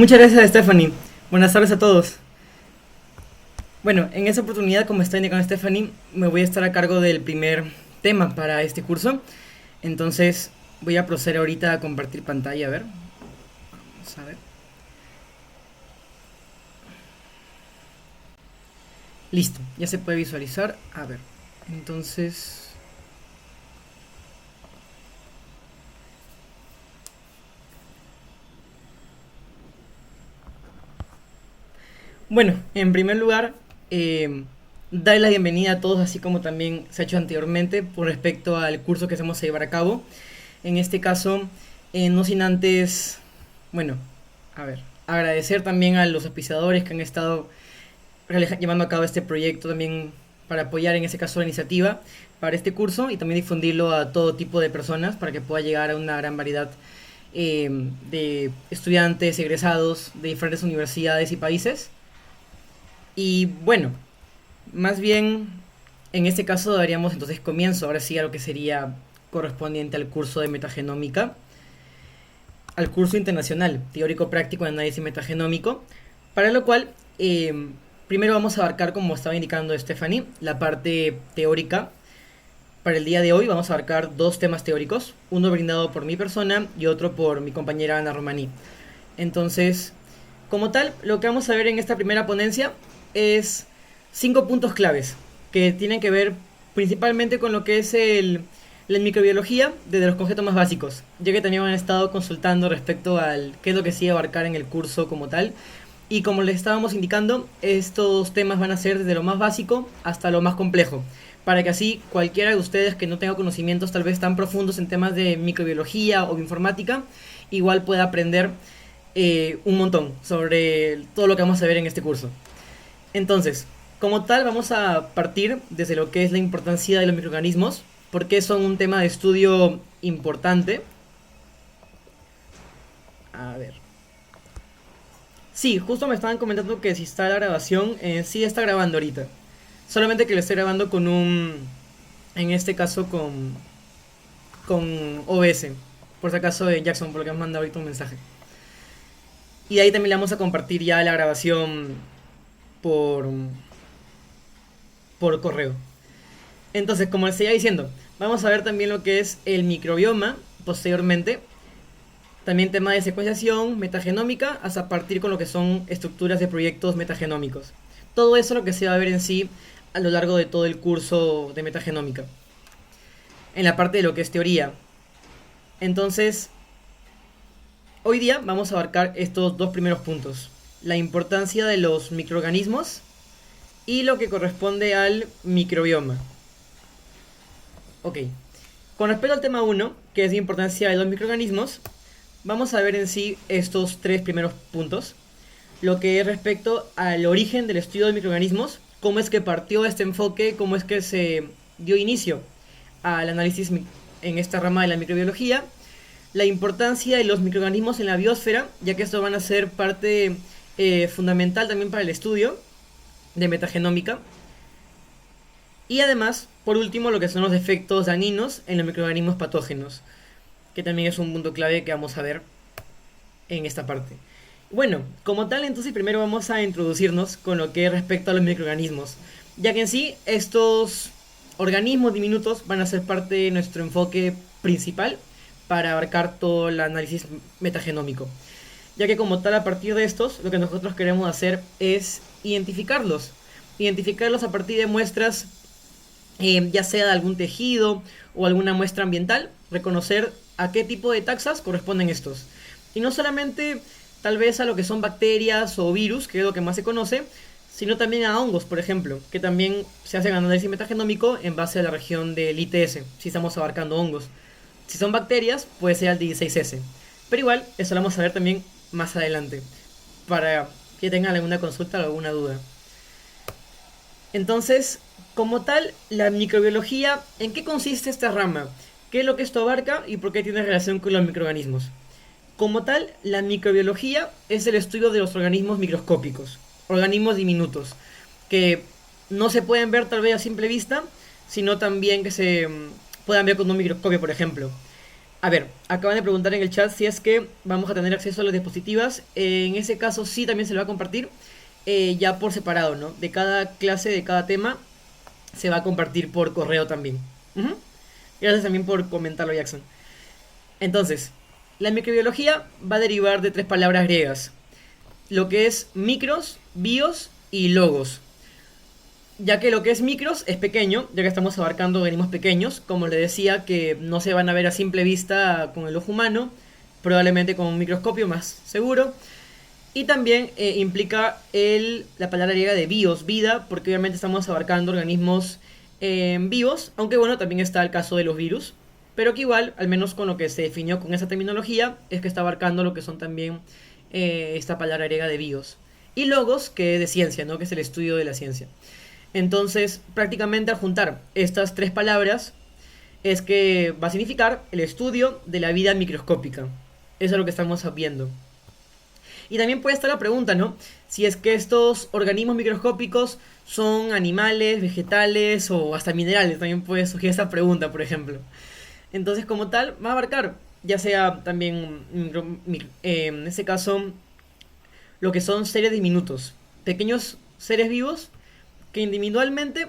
Muchas gracias, Stephanie. Buenas tardes a todos. Bueno, en esta oportunidad, como está indicando Stephanie, me voy a estar a cargo del primer tema para este curso. Entonces, voy a proceder ahorita a compartir pantalla. A ver, vamos a ver. Listo, ya se puede visualizar. A ver, entonces... Bueno, en primer lugar, darle la bienvenida a todos, así como también se ha hecho anteriormente, por respecto al curso que vamos a llevar a cabo. En este caso, no sin antes, bueno, a ver, agradecer también a los auspiciadores que han estado llevando a cabo este proyecto también para apoyar en ese caso la iniciativa para este curso y también difundirlo a todo tipo de personas para que pueda llegar a una gran variedad de estudiantes, egresados de diferentes universidades y países. Y bueno, más bien en este caso daríamos entonces comienzo ahora sí a lo que sería correspondiente al curso de metagenómica, al curso internacional teórico práctico de análisis metagenómico, para lo cual primero vamos a abarcar, como estaba indicando Stephanie, la parte teórica. Para el día de hoy vamos a abarcar dos temas teóricos, uno brindado por mi persona y otro por mi compañera Ana Romaní. Entonces, como tal, lo que vamos a ver en esta primera ponencia es 5 puntos claves que tienen que ver principalmente con lo que es la microbiología desde los conceptos más básicos, ya que también han estado consultando respecto al qué es lo que sí abarcar en el curso como tal. Y como les estábamos indicando, estos temas van a ser desde lo más básico hasta lo más complejo, para que así cualquiera de ustedes que no tenga conocimientos tal vez tan profundos en temas de microbiología o informática, igual pueda aprender un montón sobre todo lo que vamos a ver en este curso. Entonces, como tal, vamos a partir desde lo que es la importancia de los microorganismos, porque son un tema de estudio importante. A ver. Sí, justo me estaban comentando que si está la grabación, sí está grabando ahorita. Solamente que lo estoy grabando con en este caso con OBS. Por si acaso de Jackson, porque me han mandado ahorita un mensaje. Y de ahí también le vamos a compartir ya la grabación por, por correo. Entonces, como les seguía diciendo, vamos a ver también lo que es el microbioma posteriormente. También tema de secuenciación, metagenómica, hasta partir con lo que son estructuras de proyectos metagenómicos. Todo eso es lo que se va a ver en sí a lo largo de todo el curso de metagenómica. En la parte de lo que es teoría. Entonces, hoy día vamos a abarcar estos dos primeros puntos. La importancia de los microorganismos y lo que corresponde al microbioma. Ok. Con respecto al tema 1, que es la importancia de los microorganismos, vamos a ver en sí estos tres primeros puntos. Lo que es respecto al origen del estudio de microorganismos, cómo es que partió este enfoque, cómo es que se dio inicio al análisis en esta rama de la microbiología, la importancia de los microorganismos en la biosfera, ya que estos van a ser parte fundamental también para el estudio de metagenómica. Y además, por último, lo que son los efectos dañinos en los microorganismos patógenos, que también es un punto clave que vamos a ver en esta parte. Bueno, como tal, entonces primero vamos a introducirnos con lo que es respecto a los microorganismos, ya que en sí estos organismos diminutos van a ser parte de nuestro enfoque principal para abarcar todo el análisis metagenómico, ya que como tal a partir de estos lo que nosotros queremos hacer es identificarlos a partir de muestras ya sea de algún tejido o alguna muestra ambiental, reconocer a qué tipo de taxas corresponden estos. Y no solamente tal vez a lo que son bacterias o virus, que es lo que más se conoce, sino también a hongos, por ejemplo, que también se hace análisis metagenómico en base a la región del ITS, si estamos abarcando hongos. Si son bacterias, puede ser el 16S. Pero igual, eso lo vamos a ver también más adelante, para que tengan alguna consulta o alguna duda. Entonces, como tal, la microbiología, ¿en qué consiste esta rama? ¿Qué es lo que esto abarca y por qué tiene relación con los microorganismos? Como tal, la microbiología es el estudio de los organismos microscópicos, organismos diminutos, que no se pueden ver tal vez a simple vista, sino también que se puedan ver con un microscopio, por ejemplo. A ver, acaban de preguntar en el chat si es que vamos a tener acceso a las diapositivas. En ese caso sí también se le va a compartir, ya por separado, ¿no? De cada clase, de cada tema, se va a compartir por correo también. Ujú. Gracias también por comentarlo, Jackson. Entonces, la microbiología va a derivar de tres palabras griegas, lo que es micros, bios y logos. Ya que lo que es micros es pequeño, ya que estamos abarcando organismos pequeños, como le decía, que no se van a ver a simple vista con el ojo humano, probablemente con un microscopio más seguro. Y también implica la palabra griega de bios, vida, porque obviamente estamos abarcando organismos vivos, aunque bueno, también está el caso de los virus, pero que igual, al menos con lo que se definió con esa terminología, es que está abarcando lo que son también esta palabra griega de bios. Y logos, que es de ciencia, ¿no? Que es el estudio de la ciencia. Entonces, prácticamente al juntar estas tres palabras, es que va a significar el estudio de la vida microscópica. Eso es lo que estamos viendo. Y también puede estar la pregunta, ¿no? Si es que estos organismos microscópicos son animales, vegetales o hasta minerales. También puede surgir esa pregunta, por ejemplo. Entonces, como tal, va a abarcar, ya sea también, en este caso, lo que son seres diminutos. Pequeños seres vivos que individualmente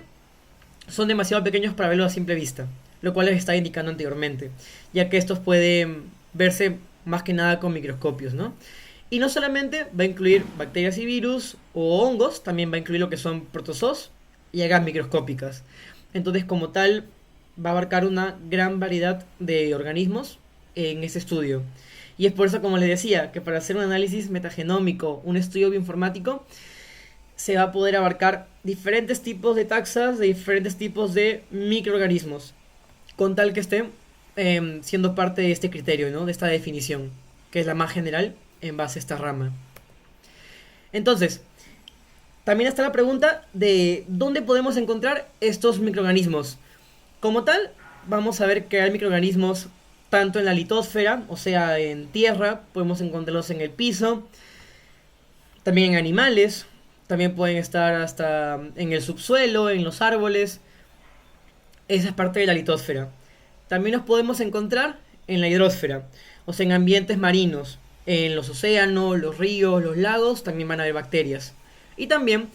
son demasiado pequeños para verlo a simple vista, lo cual les estaba indicando anteriormente, ya que estos pueden verse más que nada con microscopios, ¿no? Y no solamente va a incluir bacterias y virus o hongos, también va a incluir lo que son protozoos y algas microscópicas. Entonces, como tal, va a abarcar una gran variedad de organismos en este estudio. Y es por eso, como les decía, que para hacer un análisis metagenómico, un estudio bioinformático, se va a poder abarcar diferentes tipos de taxas, de diferentes tipos de microorganismos, con tal que esté siendo parte de este criterio, ¿no? De esta definición, que es la más general en base a esta rama. Entonces, también está la pregunta de dónde podemos encontrar estos microorganismos. Como tal, vamos a ver que hay microorganismos tanto en la litosfera, o sea, en tierra, podemos encontrarlos en el piso, también en animales, también pueden estar hasta en el subsuelo, en los árboles. Esa es parte de la litosfera. También nos podemos encontrar en la hidrosfera, o sea, en ambientes marinos. En los océanos, los ríos, los lagos, también van a haber bacterias. Y también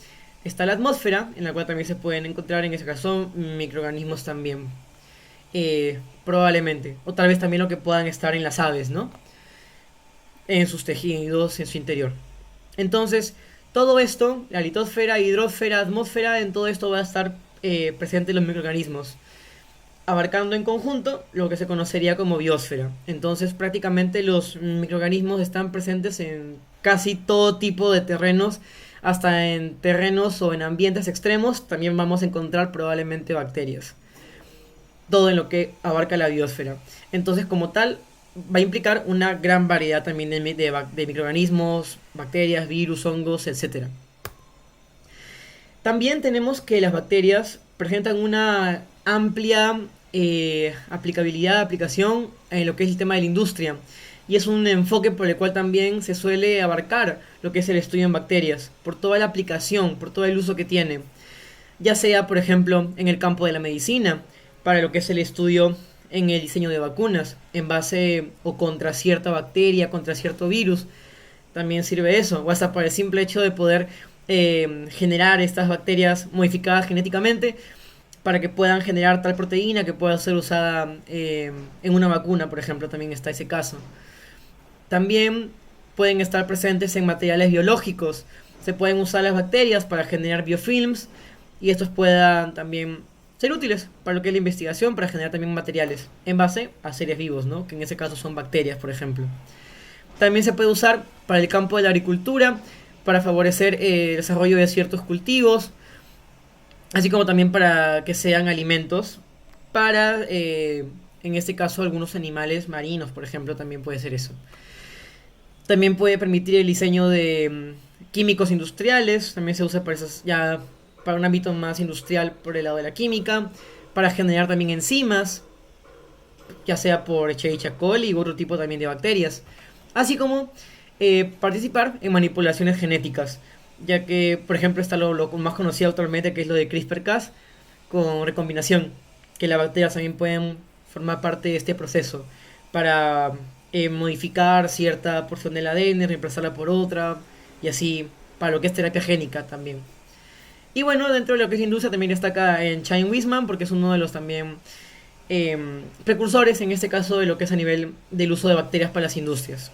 está la atmósfera, en la cual también se pueden encontrar, en ese caso, microorganismos también. Probablemente. O tal vez también lo que puedan estar en las aves, ¿no? En sus tejidos, en su interior. Entonces, todo esto, la litosfera, hidrosfera, atmósfera, en todo esto va a estar presente los microorganismos, abarcando en conjunto lo que se conocería como biosfera. Entonces, prácticamente los microorganismos están presentes en casi todo tipo de terrenos, hasta en terrenos o en ambientes extremos, también vamos a encontrar probablemente bacterias. Todo en lo que abarca la biosfera. Entonces, como tal, va a implicar una gran variedad también de microorganismos, bacterias, virus, hongos, etcétera. También tenemos que las bacterias presentan una amplia aplicabilidad, aplicación en lo que es el tema de la industria. Y es un enfoque por el cual también se suele abarcar lo que es el estudio en bacterias, por toda la aplicación, por todo el uso que tiene. Ya sea, por ejemplo, en el campo de la medicina, para lo que es el estudio en el diseño de vacunas, en base o contra cierta bacteria, contra cierto virus. También sirve eso, o hasta por el simple hecho de poder generar estas bacterias modificadas genéticamente para que puedan generar tal proteína que pueda ser usada en una vacuna, por ejemplo, también está ese caso. También pueden estar presentes en materiales biológicos. Se pueden usar las bacterias para generar biofilms y estos puedan también ser útiles para lo que es la investigación, para generar también materiales en base a seres vivos, ¿no? Que en ese caso son bacterias, por ejemplo. También se puede usar para el campo de la agricultura, para favorecer el desarrollo de ciertos cultivos, así como también para que sean alimentos para, en este caso, algunos animales marinos, por ejemplo, también puede ser eso. También puede permitir el diseño de químicos industriales, también se usa para esas, ya para un ámbito más industrial por el lado de la química, para generar también enzimas, ya sea por Escherichia coli u otro tipo también de bacterias, así como participar en manipulaciones genéticas, ya que, por ejemplo, está lo más conocido actualmente, que es lo de CRISPR-Cas con recombinación, que las bacterias también pueden formar parte de este proceso para modificar cierta porción del ADN, reemplazarla por otra, y así para lo que es terapia génica también. Y bueno, dentro de lo que es industria también destaca en Chaim Weizmann, porque es uno de los también precursores, en este caso, de lo que es a nivel del uso de bacterias para las industrias.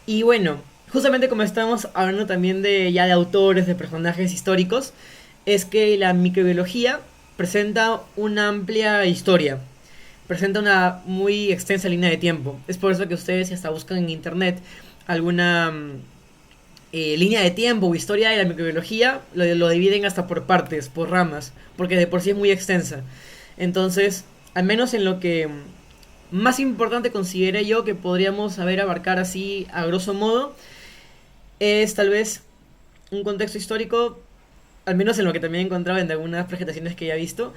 Y bueno, justamente como estamos hablando también de ya de autores, de personajes históricos, es que la microbiología presenta una amplia historia, presenta una muy extensa línea de tiempo. Es por eso que ustedes si hasta buscan en internet alguna línea de tiempo o historia de la microbiología, lo dividen hasta por partes, por ramas, porque de por sí es muy extensa. Entonces, al menos en lo que más importante consideré yo que podríamos saber abarcar así a grosso modo, es tal vez un contexto histórico, al menos en lo que también he encontrado en algunas presentaciones que ya he visto,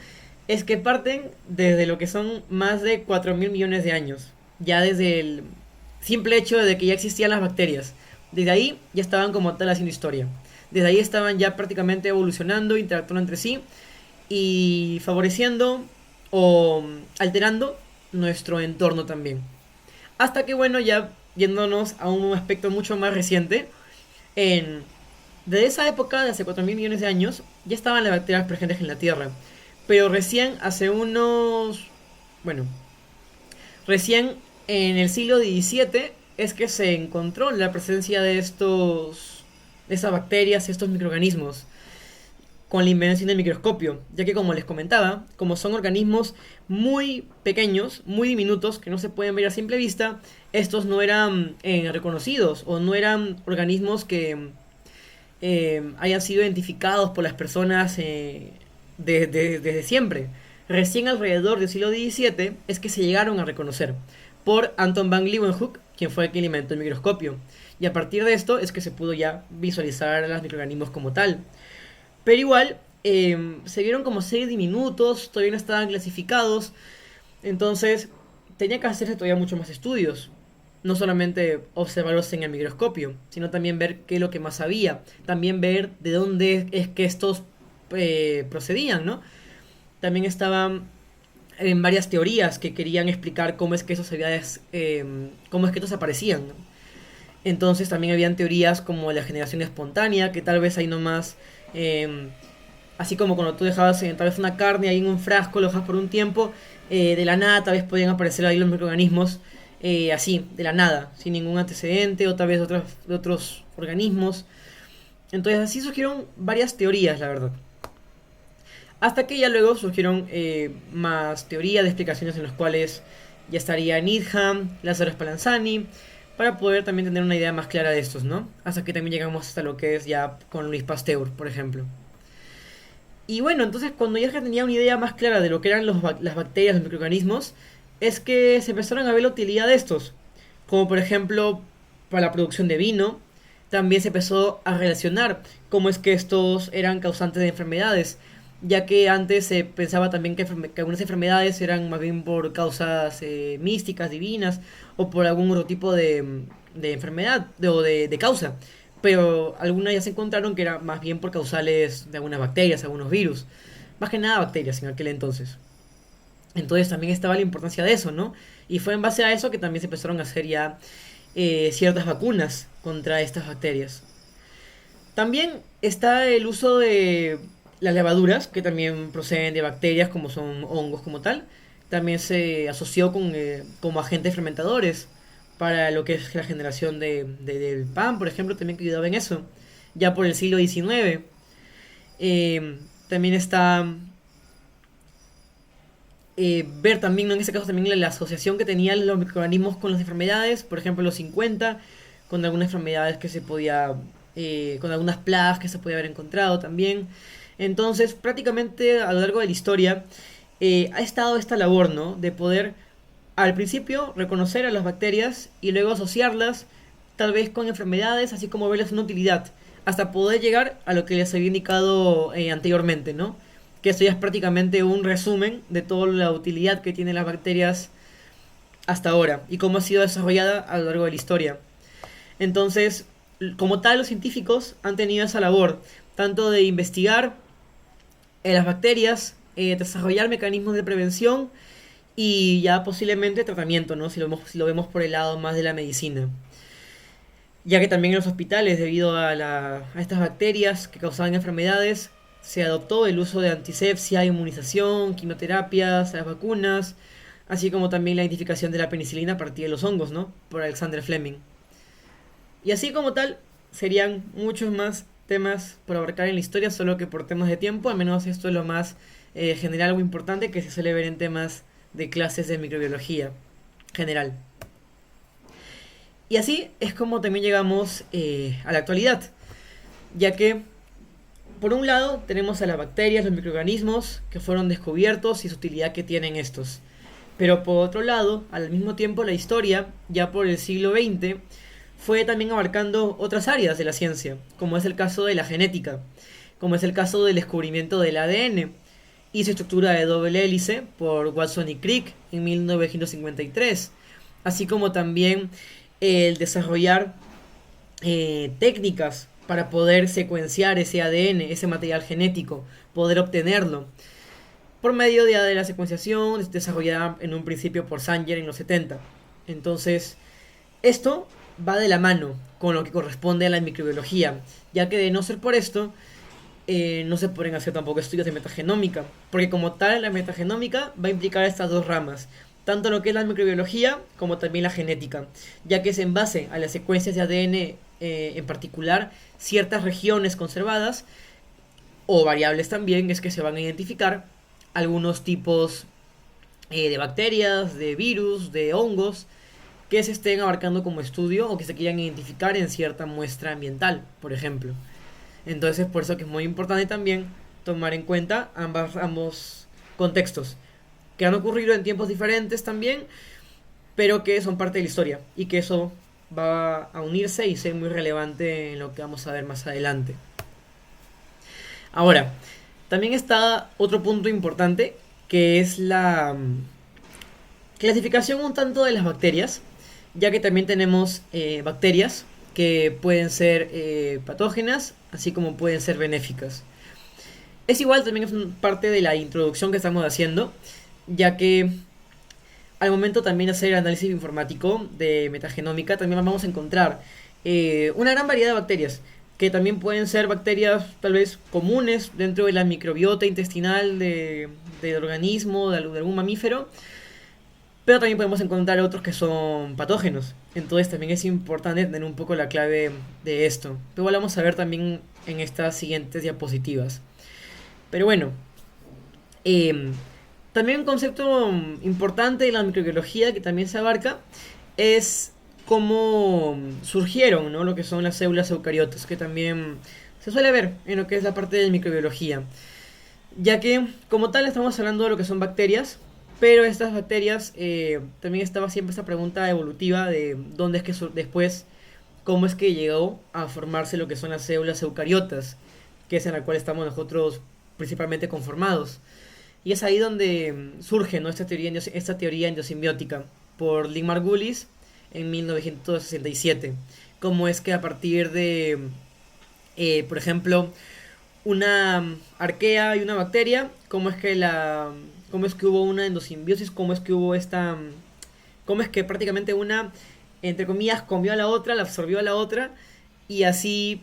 es que parten desde lo que son más de 4.000 millones de años, ya desde el simple hecho de que ya existían las bacterias. Desde ahí ya estaban como tal haciendo historia. Desde ahí estaban ya prácticamente evolucionando, interactuando entre sí y favoreciendo o alterando nuestro entorno también. Hasta que bueno, ya yéndonos a un aspecto mucho más reciente, en, desde esa época, de hace 4.000 millones de años, ya estaban las bacterias presentes en la Tierra. Pero recién hace unos... Bueno, recién en el siglo XVII es que se encontró la presencia de de esas bacterias, estos microorganismos, con la invención del microscopio, ya que como les comentaba, como son organismos muy pequeños, muy diminutos, que no se pueden ver a simple vista, estos no eran reconocidos o no eran organismos que hayan sido identificados por las personas desde siempre. Recién alrededor del siglo XVII es que se llegaron a reconocer por Anton van Leeuwenhoek, quien fue el que inventó el microscopio. Y a partir de esto es que se pudo ya visualizar a los microorganismos como tal. Pero igual, se vieron como seres diminutos, todavía no estaban clasificados. Entonces, tenía que hacerse todavía mucho más estudios. No solamente observarlos en el microscopio, sino también ver qué es lo que más había. También ver de dónde es que estos procedían, ¿no? También estaban en varias teorías que querían explicar cómo es que esos cómo es que estos aparecían, ¿no? Entonces también habían teorías como la generación espontánea, que tal vez ahí nomás, eh, así como cuando tú dejabas tal vez una carne ahí en un frasco, lo dejas por un tiempo, de la nada tal vez podían aparecer ahí los microorganismos, así, de la nada, sin ningún antecedente, o tal vez de otros organismos. Entonces así surgieron varias teorías, la verdad. Hasta que ya luego surgieron más teorías de explicaciones en las cuales ya estaría Needham, Lázaro Spallanzani, para poder también tener una idea más clara de estos, ¿no? Hasta que también llegamos hasta lo que es ya con Luis Pasteur, por ejemplo. Y bueno, entonces cuando ya tenía una idea más clara de lo que eran las bacterias, los microorganismos, es que se empezaron a ver la utilidad de estos. Como por ejemplo, para la producción de vino, también se empezó a relacionar cómo es que estos eran causantes de enfermedades, ya que antes se pensaba también que algunas enfermedades eran más bien por causas místicas, divinas, o por algún otro tipo de enfermedad de causa. Pero algunas ya se encontraron que era más bien por causales de algunas bacterias, algunos virus. Más que nada bacterias en aquel entonces. Entonces también estaba la importancia de eso, ¿no? Y fue en base a eso que también se empezaron a hacer ya ciertas vacunas contra estas bacterias. También está el uso de las levaduras, que también proceden de bacterias, como son hongos como tal. También se asoció como agentes fermentadores para lo que es la generación del pan, por ejemplo, también que ayudaba en eso, ya por el siglo XIX. También está ver también, ¿no? En este caso también la asociación que tenían los microorganismos con las enfermedades, por ejemplo los 50 con algunas enfermedades que se podía, con algunas plagas que se podía haber encontrado también. Entonces prácticamente a lo largo de la historia ha estado esta labor, ¿no? De poder al principio reconocer a las bacterias y luego asociarlas tal vez con enfermedades, así como verles una utilidad, hasta poder llegar a lo que les había indicado anteriormente, ¿no? Que esto ya es prácticamente un resumen de toda la utilidad que tienen las bacterias hasta ahora y cómo ha sido desarrollada a lo largo de la historia. Entonces, como tal, los científicos han tenido esa labor, tanto de investigar las bacterias, desarrollar mecanismos de prevención y ya posiblemente tratamiento, ¿no? Si lo vemos por el lado más de la medicina. Ya que también en los hospitales, debido a estas bacterias que causaban enfermedades, se adoptó el uso de antisepsia, inmunización, quimioterapias, las vacunas, así como también la identificación de la penicilina a partir de los hongos, ¿no? Por Alexander Fleming. Y así como tal, serían muchos más temas por abarcar en la historia, solo que por temas de tiempo, al menos esto es lo más general o importante que se suele ver en temas de clases de microbiología general. Y así es como también llegamos a la actualidad, ya que por un lado tenemos a las bacterias, los microorganismos que fueron descubiertos y su utilidad que tienen estos. Pero por otro lado, al mismo tiempo la historia, ya por el siglo XX, fue también abarcando otras áreas de la ciencia, como es el caso de la genética, como es el caso del descubrimiento del ADN y su estructura de doble hélice por Watson y Crick en 1953, así como también el desarrollar técnicas para poder secuenciar ese ADN, ese material genético, poder obtenerlo por medio de la secuenciación desarrollada en un principio por Sanger en los 70. Entonces, esto va de la mano con lo que corresponde a la microbiología, ya que de no ser por esto, no se pueden hacer tampoco estudios de metagenómica, porque como tal la metagenómica va a implicar estas dos ramas, tanto lo que es la microbiología como también la genética, ya que es en base a las secuencias de ADN, en particular ciertas regiones conservadas o variables también, es que se van a identificar algunos tipos de bacterias, de virus, de hongos que se estén abarcando como estudio o que se quieran identificar en cierta muestra ambiental, por ejemplo. Entonces, por eso que es muy importante también tomar en cuenta ambos contextos, que han ocurrido en tiempos diferentes también, pero que son parte de la historia y que eso va a unirse y ser muy relevante en lo que vamos a ver más adelante. Ahora, también está otro punto importante, que es la clasificación un tanto de las bacterias, ya que también tenemos bacterias que pueden ser patógenas, así como pueden ser benéficas. Es igual, también es parte de la introducción que estamos haciendo, ya que al momento también de hacer el análisis informático de metagenómica, también vamos a encontrar una gran variedad de bacterias, que también pueden ser bacterias tal vez comunes dentro de la microbiota intestinal del organismo, de algún mamífero, pero también podemos encontrar otros que son patógenos. Entonces también es importante tener un poco la clave de esto. Pero igual vamos a ver también en estas siguientes diapositivas. Pero bueno, eh, también un concepto importante de la microbiología que también se abarca es cómo surgieron, ¿no?, lo que son las células eucariotas, que también se suele ver en lo que es la parte de microbiología. Ya que como tal estamos hablando de lo que son bacterias, pero estas bacterias también estaba siempre esta pregunta evolutiva de dónde es que después, cómo es que llegó a formarse lo que son las células eucariotas, que es en la cual estamos nosotros principalmente conformados. Y es ahí donde surge, ¿no?, esta teoría endosimbiótica por Lynn Margulis en 1967. Cómo es que a partir de, por ejemplo, una arquea y una bacteria, cómo es que hubo una endosimbiosis, cómo es que hubo cómo es que prácticamente una, entre comillas, comió a la otra, la absorbió a la otra, y así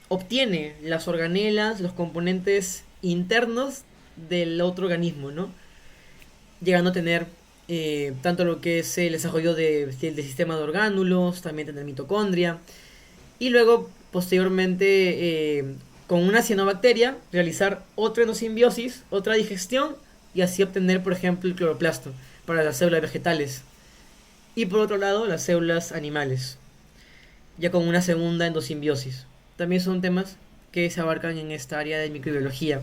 obtiene las organelas, los componentes internos del otro organismo, ¿no? Llegando a tener tanto lo que es el desarrollo del sistema de orgánulos, también tener mitocondria, y luego, posteriormente, con una cianobacteria, realizar otra endosimbiosis, otra digestión, y así obtener, por ejemplo, el cloroplasto para las células vegetales. Y por otro lado, las células animales, ya con una segunda endosimbiosis. También son temas que se abarcan en esta área de microbiología,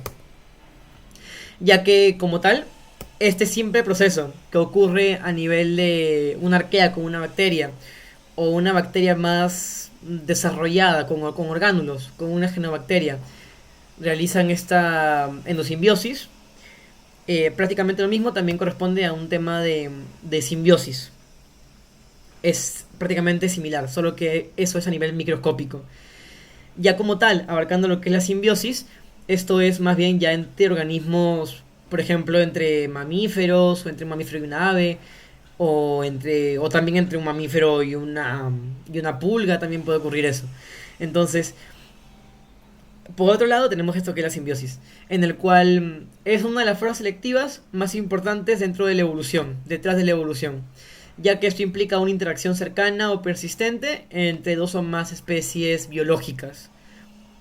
ya que como tal, este simple proceso que ocurre a nivel de una arquea con una bacteria, o una bacteria más desarrollada con orgánulos, con una genobacteria, realizan esta endosimbiosis, prácticamente lo mismo también corresponde a un tema de simbiosis. Es prácticamente similar, solo que eso es a nivel microscópico. Ya como tal, abarcando lo que es la simbiosis, esto es más bien ya entre organismos por ejemplo, entre mamíferos, o entre un mamífero y una ave, o también entre un mamífero y una pulga, también puede ocurrir eso. Entonces, por otro lado, tenemos esto que es la simbiosis, en el cual es una de las formas selectivas más importantes dentro de la evolución, detrás de la evolución, ya que esto implica una interacción cercana o persistente entre dos o más especies biológicas.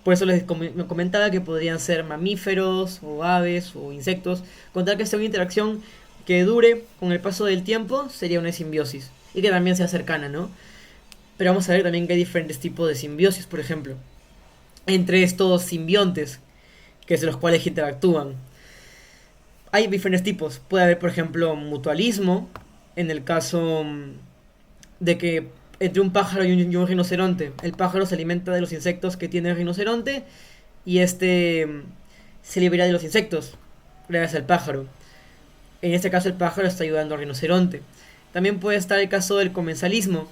Por eso me comentaba que podrían ser mamíferos o aves o insectos, con tal que sea una interacción que dure con el paso del tiempo, sería una simbiosis, y que también sea cercana, ¿no? Pero vamos a ver también que hay diferentes tipos de simbiosis, por ejemplo, entre estos simbiontes, que es de los cuales interactúan. Hay diferentes tipos. Puede haber, por ejemplo, mutualismo, en el caso de que entre un pájaro y un rinoceronte, el pájaro se alimenta de los insectos que tiene el rinoceronte y este se libera de los insectos gracias al pájaro. En este caso el pájaro está ayudando al rinoceronte. También puede estar el caso del comensalismo,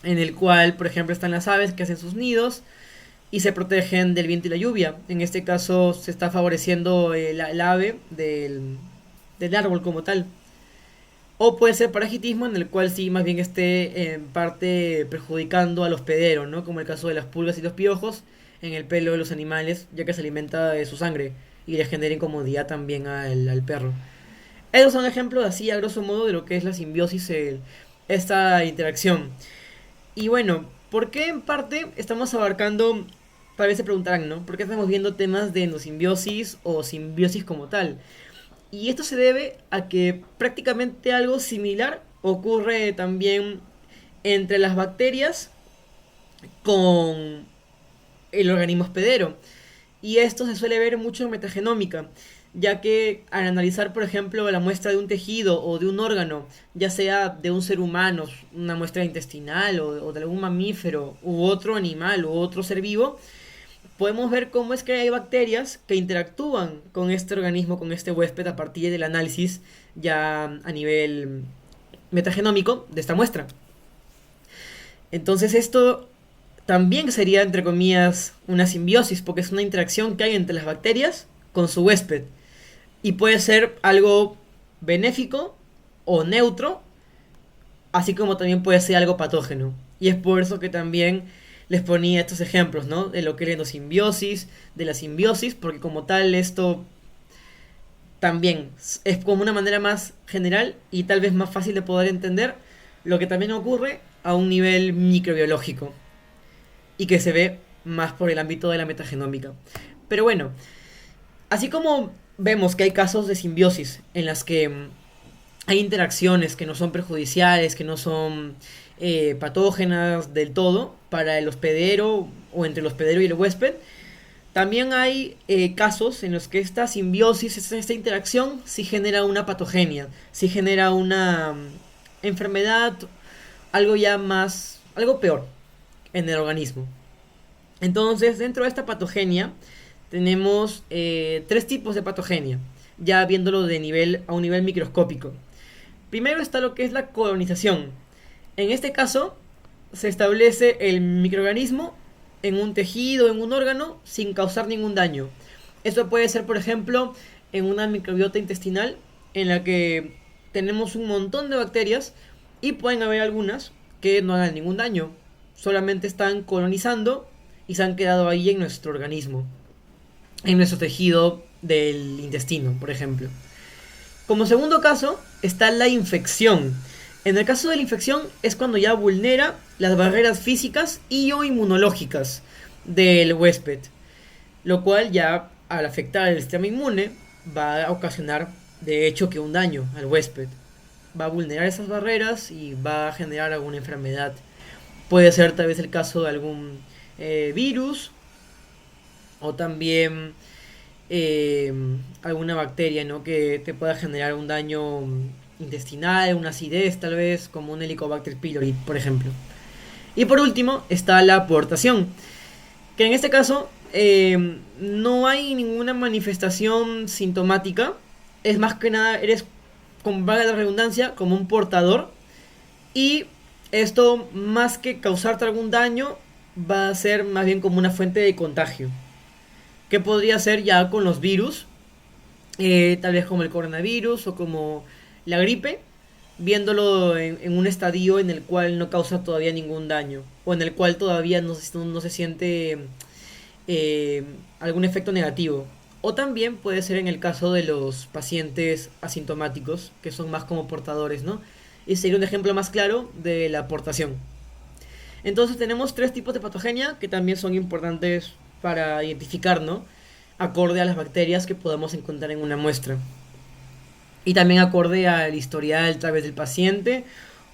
en el cual, por ejemplo, están las aves que hacen sus nidos y se protegen del viento y la lluvia. En este caso se está favoreciendo el ave del árbol como tal. O puede ser parasitismo en el cual sí más bien esté en parte perjudicando al hospedero, ¿no? Como el caso de las pulgas y los piojos en el pelo de los animales, ya que se alimenta de su sangre y le genera incomodidad también al perro. Esos son ejemplos así a grosso modo de lo que es la simbiosis, esta interacción. Y bueno, ¿por qué en parte estamos abarcando, tal vez se preguntarán, ¿no? ¿Por qué estamos viendo temas de endosimbiosis o simbiosis como tal? Y esto se debe a que prácticamente algo similar ocurre también entre las bacterias con el organismo hospedero. Y esto se suele ver mucho en metagenómica, ya que al analizar, por ejemplo, la muestra de un tejido o de un órgano, ya sea de un ser humano, una muestra intestinal o de algún mamífero u otro animal u otro ser vivo, podemos ver cómo es que hay bacterias que interactúan con este organismo, con este huésped, a partir del análisis ya a nivel metagenómico de esta muestra. Entonces esto también sería, entre comillas, una simbiosis, porque es una interacción que hay entre las bacterias con su huésped. Y puede ser algo benéfico o neutro, así como también puede ser algo patógeno. Y es por eso que también les ponía estos ejemplos, ¿no? De lo que es la endosimbiosis, de la simbiosis, porque como tal esto también es como una manera más general y tal vez más fácil de poder entender lo que también ocurre a un nivel microbiológico y que se ve más por el ámbito de la metagenómica. Pero bueno, así como vemos que hay casos de simbiosis en las que hay interacciones que no son perjudiciales, que no son patógenas del todo para el hospedero o entre el hospedero y el huésped, también hay casos en los que esta simbiosis, esta interacción, sí genera una patogenia, sí genera una enfermedad, algo ya más, algo peor en el organismo. Entonces, dentro de esta patogenia, tenemos tres tipos de patogenia, ya viéndolo a un nivel microscópico. Primero está lo que es la colonización. En este caso, se establece el microorganismo en un tejido, en un órgano, sin causar ningún daño. Esto puede ser, por ejemplo, en una microbiota intestinal, en la que tenemos un montón de bacterias y pueden haber algunas que no hagan ningún daño. Solamente están colonizando y se han quedado ahí en nuestro organismo, en nuestro tejido del intestino, por ejemplo. Como segundo caso está la infección. En el caso de la infección es cuando ya vulnera las barreras físicas y o inmunológicas del huésped, lo cual ya al afectar el sistema inmune va a ocasionar de hecho que un daño al huésped. Va a vulnerar esas barreras y va a generar alguna enfermedad. Puede ser tal vez el caso de algún virus o también alguna bacteria, ¿no? Que te pueda generar un daño intestinal, una acidez tal vez, como un Helicobacter pylori, por ejemplo. Y por último está la aportación, que en este caso no hay ninguna manifestación sintomática, es más que nada, eres, con valga la redundancia, como un portador, y esto más que causarte algún daño va a ser más bien como una fuente de contagio, que podría ser ya con los virus tal vez como el coronavirus o como la gripe, viéndolo en un estadio en el cual no causa todavía ningún daño o en el cual todavía no se siente eh, algún efecto negativo. O también puede ser en el caso de los pacientes asintomáticos, que son más como portadores, ¿no? Y sería un ejemplo más claro de la portación. Entonces tenemos tres tipos de patogenia que también son importantes para identificar, ¿no? Acorde a las bacterias que podamos encontrar en una muestra. Y también acorde al historial tal vez del paciente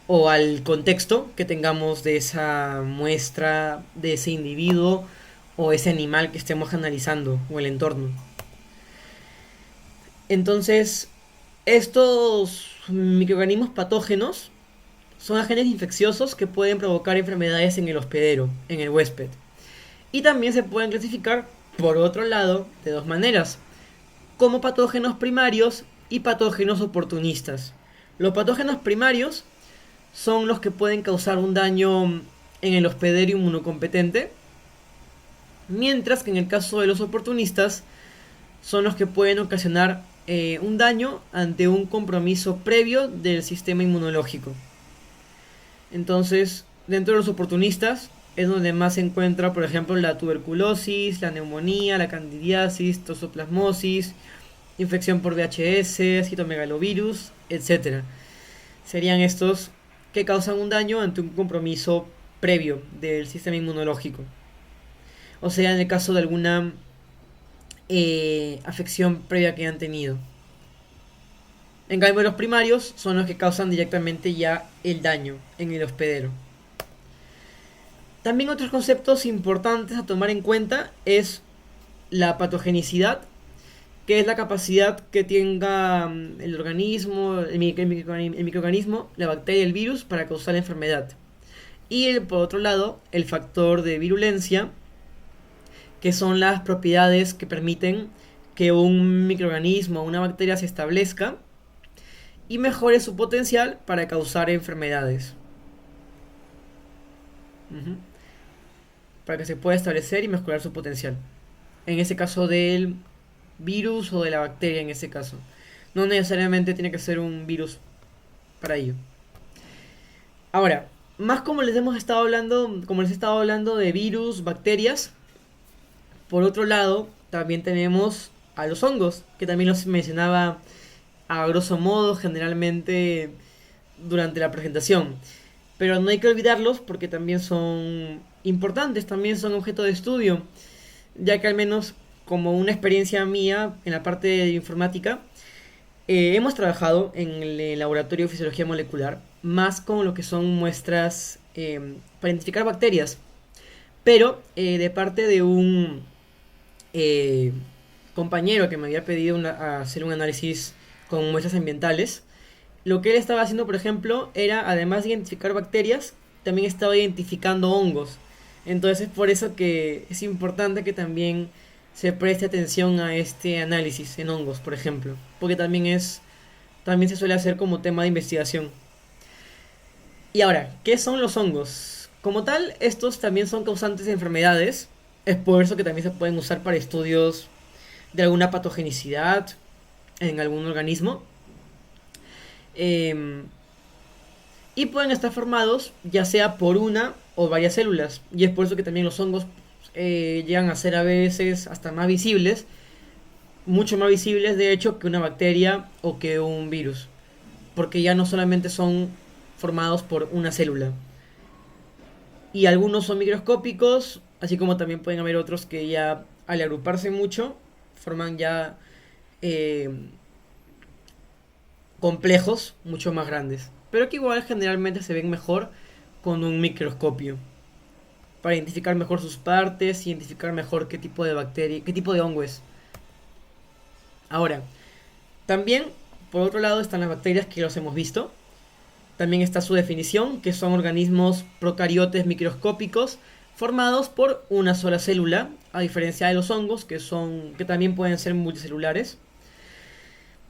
o al contexto que tengamos de esa muestra, de ese individuo o ese animal que estemos analizando o el entorno. Entonces, estos microorganismos patógenos son agentes infecciosos que pueden provocar enfermedades en el hospedero, en el huésped. Y también se pueden clasificar, por otro lado, de dos maneras, como patógenos primarios y patógenos oportunistas. Los patógenos primarios son los que pueden causar un daño en el hospedero inmunocompetente, mientras que en el caso de los oportunistas son los que pueden ocasionar un daño ante un compromiso previo del sistema inmunológico. Entonces, dentro de los oportunistas es donde más se encuentra, por ejemplo, la tuberculosis, la neumonía, la candidiasis, toxoplasmosis, infección por VHS, citomegalovirus, etcétera. Serían estos que causan un daño ante un compromiso previo del sistema inmunológico. O sea, en el caso de alguna afección previa que hayan tenido. En cambio, los primarios son los que causan directamente ya el daño en el hospedero. También otros conceptos importantes a tomar en cuenta es la patogenicidad, que es la capacidad que tenga el organismo, el microorganismo, la bacteria, el virus para causar la enfermedad. Y por otro lado, el factor de virulencia, que son las propiedades que permiten que un microorganismo o una bacteria se establezca y mejore su potencial para causar enfermedades. Ujú. Para que se pueda establecer y mejorar su potencial. En ese caso del virus o de la bacteria en ese caso. No necesariamente tiene que ser un virus para ello. Ahora, más como les hemos estado hablando, como les he estado hablando de virus, bacterias, por otro lado, también tenemos a los hongos, que también los mencionaba a grosso modo generalmente durante la presentación. Pero no hay que olvidarlos porque también son importantes, también son objeto de estudio, ya que al menos como una experiencia mía en la parte de informática, hemos trabajado en el laboratorio de fisiología molecular, más con lo que son muestras para identificar bacterias, pero de parte de un eh, compañero que me había pedido hacer un análisis con muestras ambientales. Lo que él estaba haciendo, por ejemplo, era, además de identificar bacterias, también estaba identificando hongos. Entonces es por eso que es importante que también se preste atención a este análisis en hongos, por ejemplo, porque también se suele hacer como tema de investigación. Y ahora, ¿qué son los hongos? Como tal, estos también son causantes de enfermedades. Es por eso que también se pueden usar para estudios de alguna patogenicidad en algún organismo. Eh, y pueden estar formados ya sea por una o varias células. Y es por eso que también los hongos llegan a ser a veces hasta más visibles, mucho más visibles de hecho que una bacteria o que un virus. Porque ya no solamente son formados por una célula. Y algunos son microscópicos, así como también pueden haber otros que ya al agruparse mucho forman ya eh, complejos mucho más grandes, pero que igual generalmente se ven mejor con un microscopio para identificar mejor sus partes, identificar mejor qué tipo de bacteria, qué tipo de hongo es. Ahora, también por otro lado están las bacterias que los hemos visto. También está su definición, que son organismos procariotes microscópicos formados por una sola célula, a diferencia de los hongos, que también pueden ser multicelulares.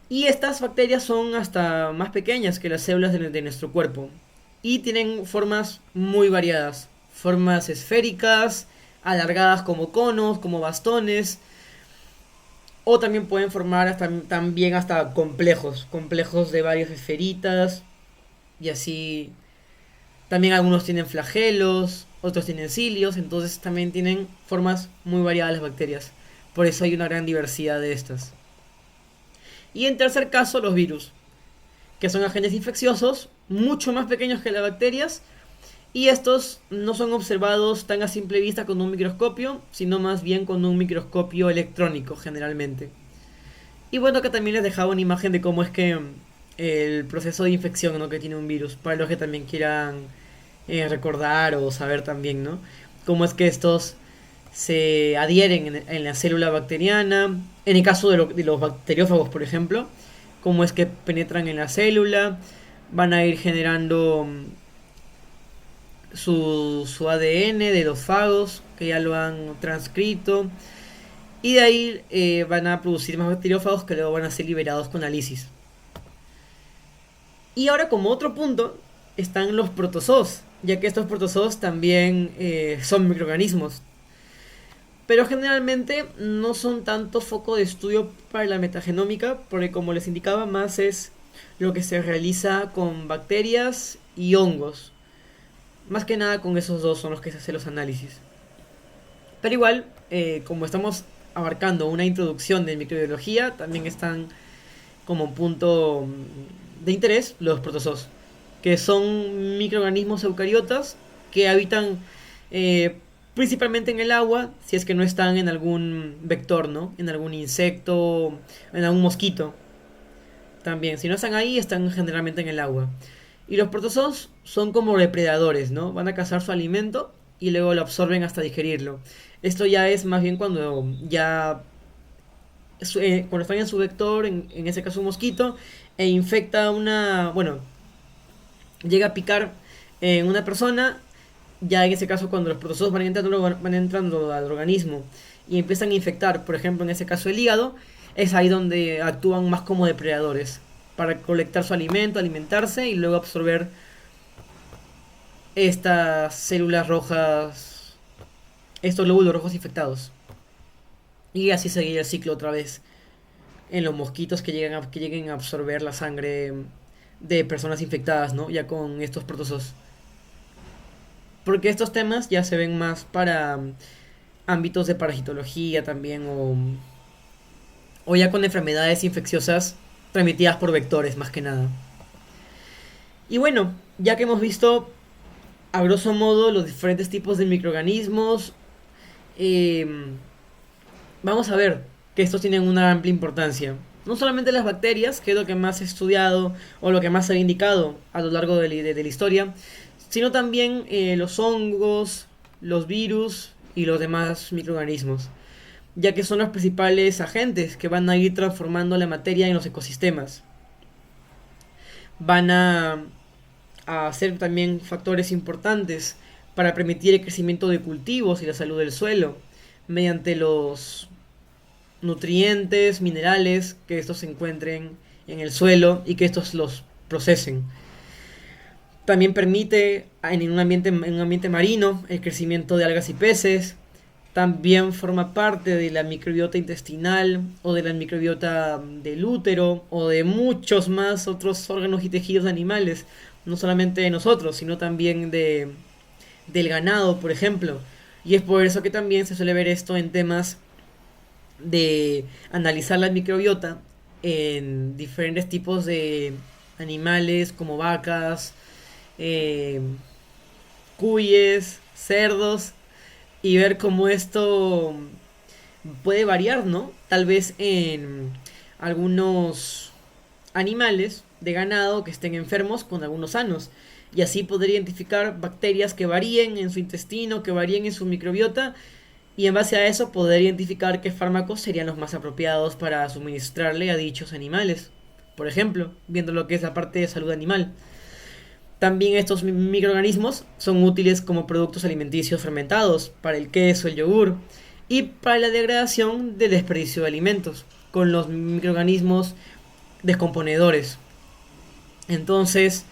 Y estas bacterias son hasta más pequeñas que las células de nuestro cuerpo. Y tienen formas muy variadas. Formas esféricas, alargadas como conos, como bastones. O también pueden formar también hasta complejos de varias esferitas y así. También algunos tienen flagelos, otros tienen cilios, entonces también tienen formas muy variadas las bacterias. Por eso hay una gran diversidad de estas. Y en tercer caso, los virus, que son agentes infecciosos mucho más pequeños que las bacterias, y estos no son observados tan a simple vista con un microscopio, sino más bien con un microscopio electrónico generalmente. Y bueno, acá también les dejaba una imagen de cómo es que el proceso de infección, ¿no?, que tiene un virus, para los que también quieran recordar o saber también, ¿no? Cómo es que estos se adhieren en la célula bacteriana, en el caso de los bacteriófagos, por ejemplo, cómo es que penetran en la célula, van a ir generando su ADN de los fagos, que ya lo han transcrito, y de ahí van a producir más bacteriófagos que luego van a ser liberados con la lisis. Y ahora, como otro punto, están los protozoos, ya que estos protozoos también son microorganismos, pero generalmente no son tanto foco de estudio para la metagenómica, porque como les indicaba, más es lo que se realiza con bacterias y hongos. Más que nada con esos dos son los que se hacen los análisis. Pero igual, como estamos abarcando una introducción de microbiología, también están como punto de interés los protozoos, que son microorganismos eucariotas que habitan principalmente en el agua, si es que no están en algún vector, ¿no? En algún insecto, en algún mosquito. También, si no están ahí, están generalmente en el agua. Y los protozoos son como depredadores, ¿no? Van a cazar su alimento y luego lo absorben hasta digerirlo. Esto ya es más bien cuando están en su vector, en ese caso un mosquito, e infecta bueno, llega a picar en una persona, ya en ese caso cuando los protozoos van entrando al organismo y empiezan a infectar, por ejemplo en ese caso el hígado, es ahí donde actúan más como depredadores, para colectar su alimento, alimentarse y luego absorber estas células rojas, estos glóbulos rojos infectados. Y así seguir el ciclo otra vez en los mosquitos que lleguen a absorber la sangre de personas infectadas, ¿no? Ya con estos protozoos. Porque estos temas ya se ven más para ámbitos de parasitología también o ya con enfermedades infecciosas transmitidas por vectores más que nada. Y bueno, ya que hemos visto a grosso modo los diferentes tipos de microorganismos, eh, vamos a ver que estos tienen una amplia importancia. No solamente las bacterias, que es lo que más he estudiado o lo que más se ha indicado a lo largo de la historia, sino también los hongos, los virus y los demás microorganismos, ya que son los principales agentes que van a ir transformando la materia en los ecosistemas. Van a ser también factores importantes para permitir el crecimiento de cultivos y la salud del suelo, mediante los nutrientes, minerales que estos se encuentren en el suelo y que estos los procesen. También permite en un ambiente marino el crecimiento de algas y peces. También forma parte de la microbiota intestinal o de la microbiota del útero o de muchos más otros órganos y tejidos animales. No solamente de nosotros, sino también del ganado, por ejemplo. Y es por eso que también se suele ver esto en temas de analizar la microbiota en diferentes tipos de animales como vacas, cuyes, cerdos, y ver cómo esto puede variar, ¿no? Tal vez en algunos animales de ganado que estén enfermos con algunos sanos. Y así poder identificar bacterias que varíen en su intestino, que varíen en su microbiota. Y en base a eso poder identificar qué fármacos serían los más apropiados para suministrarle a dichos animales. Por ejemplo, viendo lo que es la parte de salud animal. También estos microorganismos son útiles como productos alimenticios fermentados para el queso, el yogur y para la degradación del desperdicio de alimentos con los microorganismos descomponedores. Entonces,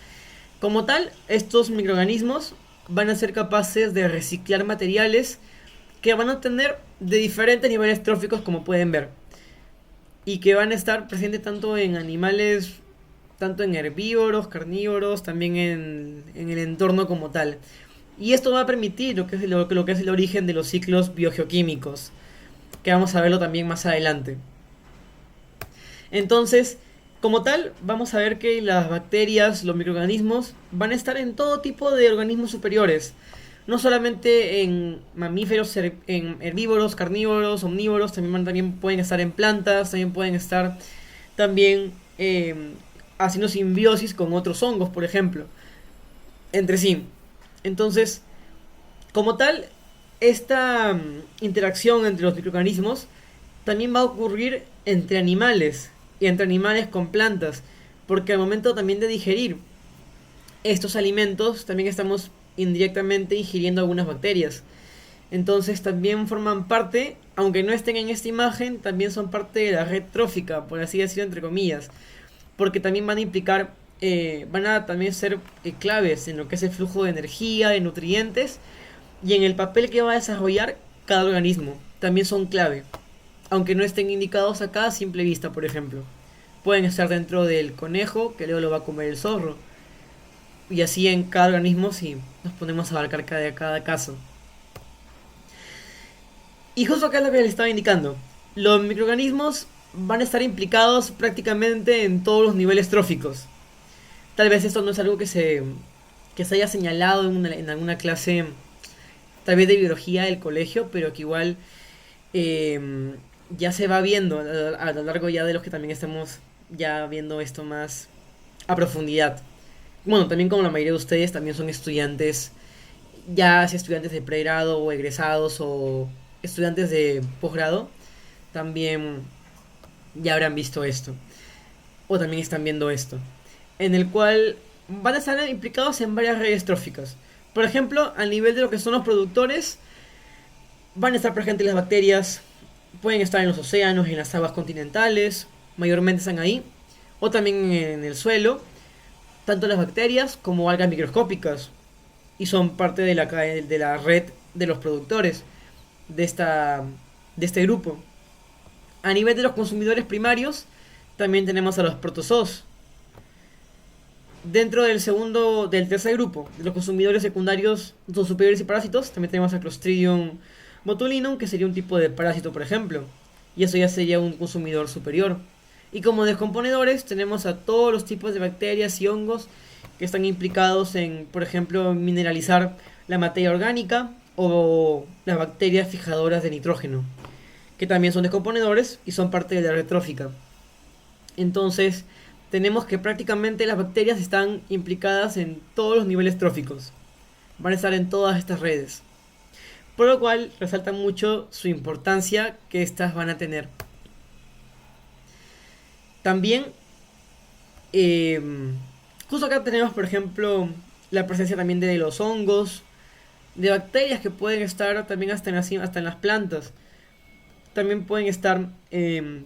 como tal, estos microorganismos van a ser capaces de reciclar materiales que van a obtener de diferentes niveles tróficos, como pueden ver. y que van a estar presentes tanto en animales, tanto en herbívoros, carnívoros, también en el entorno como tal. Y esto va a permitir lo que es el origen de los ciclos biogeoquímicos, que vamos a verlo también más adelante. Entonces, como tal, vamos a ver que las bacterias, los microorganismos, van a estar en todo tipo de organismos superiores. No solamente en mamíferos, en herbívoros, carnívoros, omnívoros, también pueden estar en plantas, también pueden estar también haciendo simbiosis con otros hongos, por ejemplo, entre sí. Entonces, como tal, esta interacción entre los microorganismos también va a ocurrir entre animales y entre animales con plantas, porque al momento también de digerir estos alimentos también estamos indirectamente ingiriendo algunas bacterias. Entonces también forman parte, aunque no estén en esta imagen, también son parte de la red trófica, por así decirlo entre comillas, porque también van a implicar, van a también ser claves en lo que es el flujo de energía, de nutrientes y en el papel que va a desarrollar cada organismo. También son clave, aunque no estén indicados acá a simple vista, por ejemplo. Pueden estar dentro del conejo, que luego lo va a comer el zorro. Y así en cada organismo si nos ponemos a abarcar cada caso. Y justo acá es lo que les estaba indicando. Los microorganismos van a estar implicados prácticamente en todos los niveles tróficos. Tal vez esto no es algo que se haya señalado en alguna clase, tal vez de biología del colegio, pero que igual ya se va viendo a lo largo ya de los que también estamos ya viendo esto más a profundidad. Bueno, también como la mayoría de ustedes también son estudiantes, ya sea estudiantes de pregrado o egresados o estudiantes de posgrado, también ya habrán visto esto. O también están viendo esto. En el cual van a estar implicados en varias redes tróficas. Por ejemplo, a nivel de lo que son los productores, van a estar presentes las bacterias, pueden estar en los océanos, en las aguas continentales, mayormente están ahí, o también en el suelo, tanto las bacterias como algas microscópicas, y son parte de la red de los productores de este grupo. A nivel de los consumidores primarios, también tenemos a los protozoos. Dentro del tercer grupo, de los consumidores secundarios, los superiores y parásitos, también tenemos a Clostridium botulinum, que sería un tipo de parásito, por ejemplo. Y eso ya sería un consumidor superior. Y como descomponedores tenemos a todos los tipos de bacterias y hongos que están implicados en, por ejemplo, mineralizar la materia orgánica o las bacterias fijadoras de nitrógeno, que también son descomponedores y son parte de la red trófica. Entonces, tenemos que prácticamente las bacterias están implicadas en todos los niveles tróficos. Van a estar en todas estas redes. Por lo cual resalta mucho su importancia que estas van a tener. También, eh, justo acá tenemos, por ejemplo, la presencia también de los hongos, de bacterias que pueden estar también hasta en las plantas. También pueden estar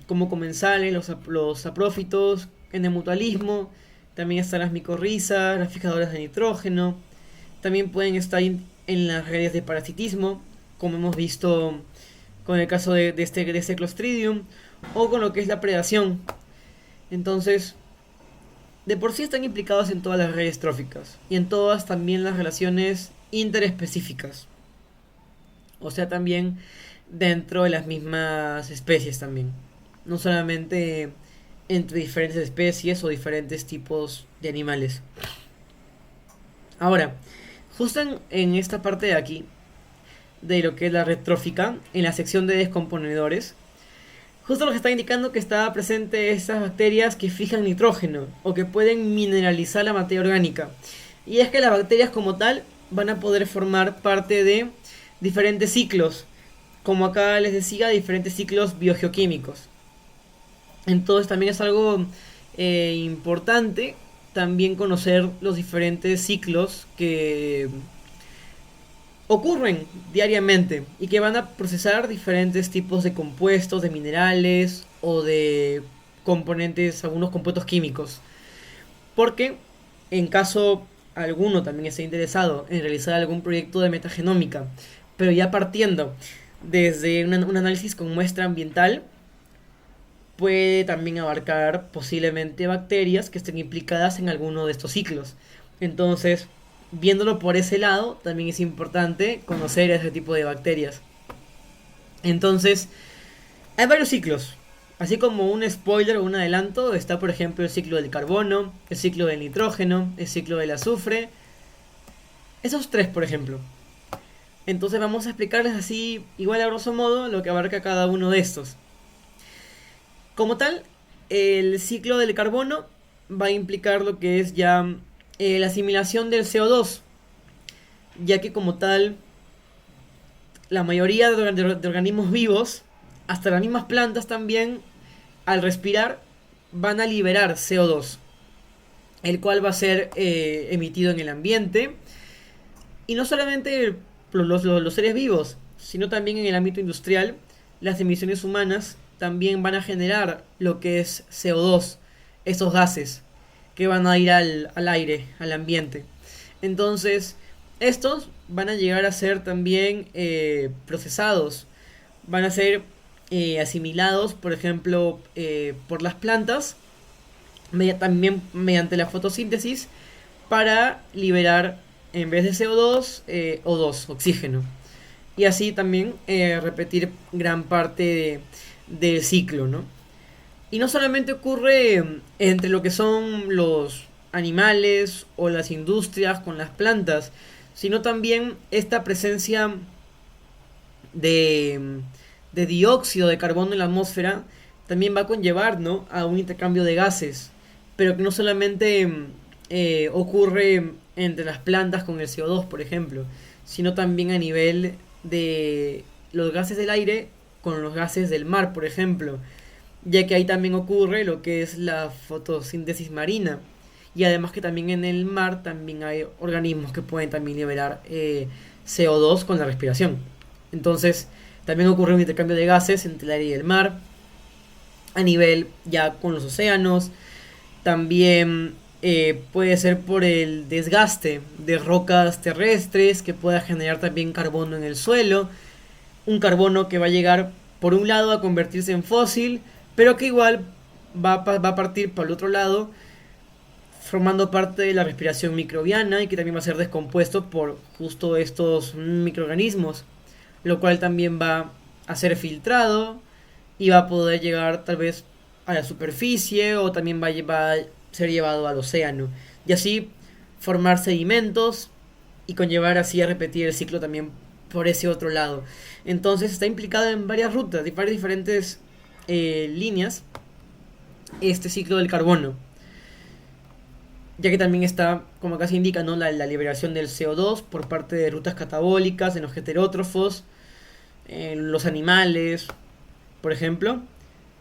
como comensales, los saprófitos, en el mutualismo. También están las micorrizas, las fijadoras de nitrógeno. También pueden estar en las redes de parasitismo, como hemos visto con el caso de este Clostridium, o con lo que es la predación. Entonces, de por sí están implicados en todas las redes tróficas y en todas también las relaciones interespecíficas. O sea, también dentro de las mismas especies también. No solamente entre diferentes especies o diferentes tipos de animales. Ahora, justo en esta parte de aquí, de lo que es la red trófica, en la sección de descomponedores, justo lo que está indicando que está presente esas bacterias que fijan nitrógeno o que pueden mineralizar la materia orgánica. Y es que las bacterias como tal van a poder formar parte de diferentes ciclos, como acá les decía, diferentes ciclos biogeoquímicos. Entonces también es algo importante también conocer los diferentes ciclos que ocurren diariamente y que van a procesar diferentes tipos de compuestos, de minerales o de componentes, algunos compuestos químicos. Porque en caso alguno también esté interesado en realizar algún proyecto de metagenómica, pero ya partiendo desde un análisis con muestra ambiental, puede también abarcar posiblemente bacterias que estén implicadas en alguno de estos ciclos. Entonces, viéndolo por ese lado, también es importante conocer ese tipo de bacterias. Entonces, hay varios ciclos. Así como un spoiler o un adelanto, está por ejemplo el ciclo del carbono, el ciclo del nitrógeno, el ciclo del azufre. Esos tres, por ejemplo. Entonces vamos a explicarles así, igual a grosso modo, lo que abarca cada uno de estos. Como tal, el ciclo del carbono va a implicar lo que es ya la asimilación del CO2, ya que como tal, la mayoría de organismos vivos, hasta las mismas plantas también, al respirar, van a liberar CO2, el cual va a ser emitido en el ambiente. Y no solamente los seres vivos, sino también en el ámbito industrial, las emisiones humanas también van a generar lo que es CO2, esos gases que van a ir al aire, al ambiente. Entonces, estos van a llegar a ser también procesados, van a ser asimilados, por ejemplo, por las plantas, también mediante la fotosíntesis, para liberar, en vez de CO2, O2, oxígeno. Y así también repetir gran parte del ciclo, ¿no? Y no solamente ocurre entre lo que son los animales o las industrias con las plantas, sino también esta presencia de, de dióxido de carbono en la atmósfera también va a conllevar, ¿no?, a un intercambio de gases, pero que no solamente ocurre entre las plantas con el CO2, por ejemplo, sino también a nivel de los gases del aire con los gases del mar, por ejemplo, ya que ahí también ocurre lo que es la fotosíntesis marina, y además que también en el mar también hay organismos que pueden también liberar CO2 con la respiración. Entonces también ocurre un intercambio de gases entre el aire y el mar, a nivel ya con los océanos. También puede ser por el desgaste de rocas terrestres que pueda generar también carbono en el suelo, un carbono que va a llegar por un lado a convertirse en fósil, pero que igual va a partir por el otro lado formando parte de la respiración microbiana y que también va a ser descompuesto por justo estos microorganismos, lo cual también va a ser filtrado y va a poder llegar tal vez a la superficie o también va a ser llevado al océano y así formar sedimentos y conllevar así a repetir el ciclo también por ese otro lado. Entonces está implicado en varias rutas, y varias diferentes líneas, este ciclo del carbono, ya que también está, como acá se indica, ¿no?, la liberación del CO2 por parte de rutas catabólicas en los heterótrofos, en los animales, por ejemplo.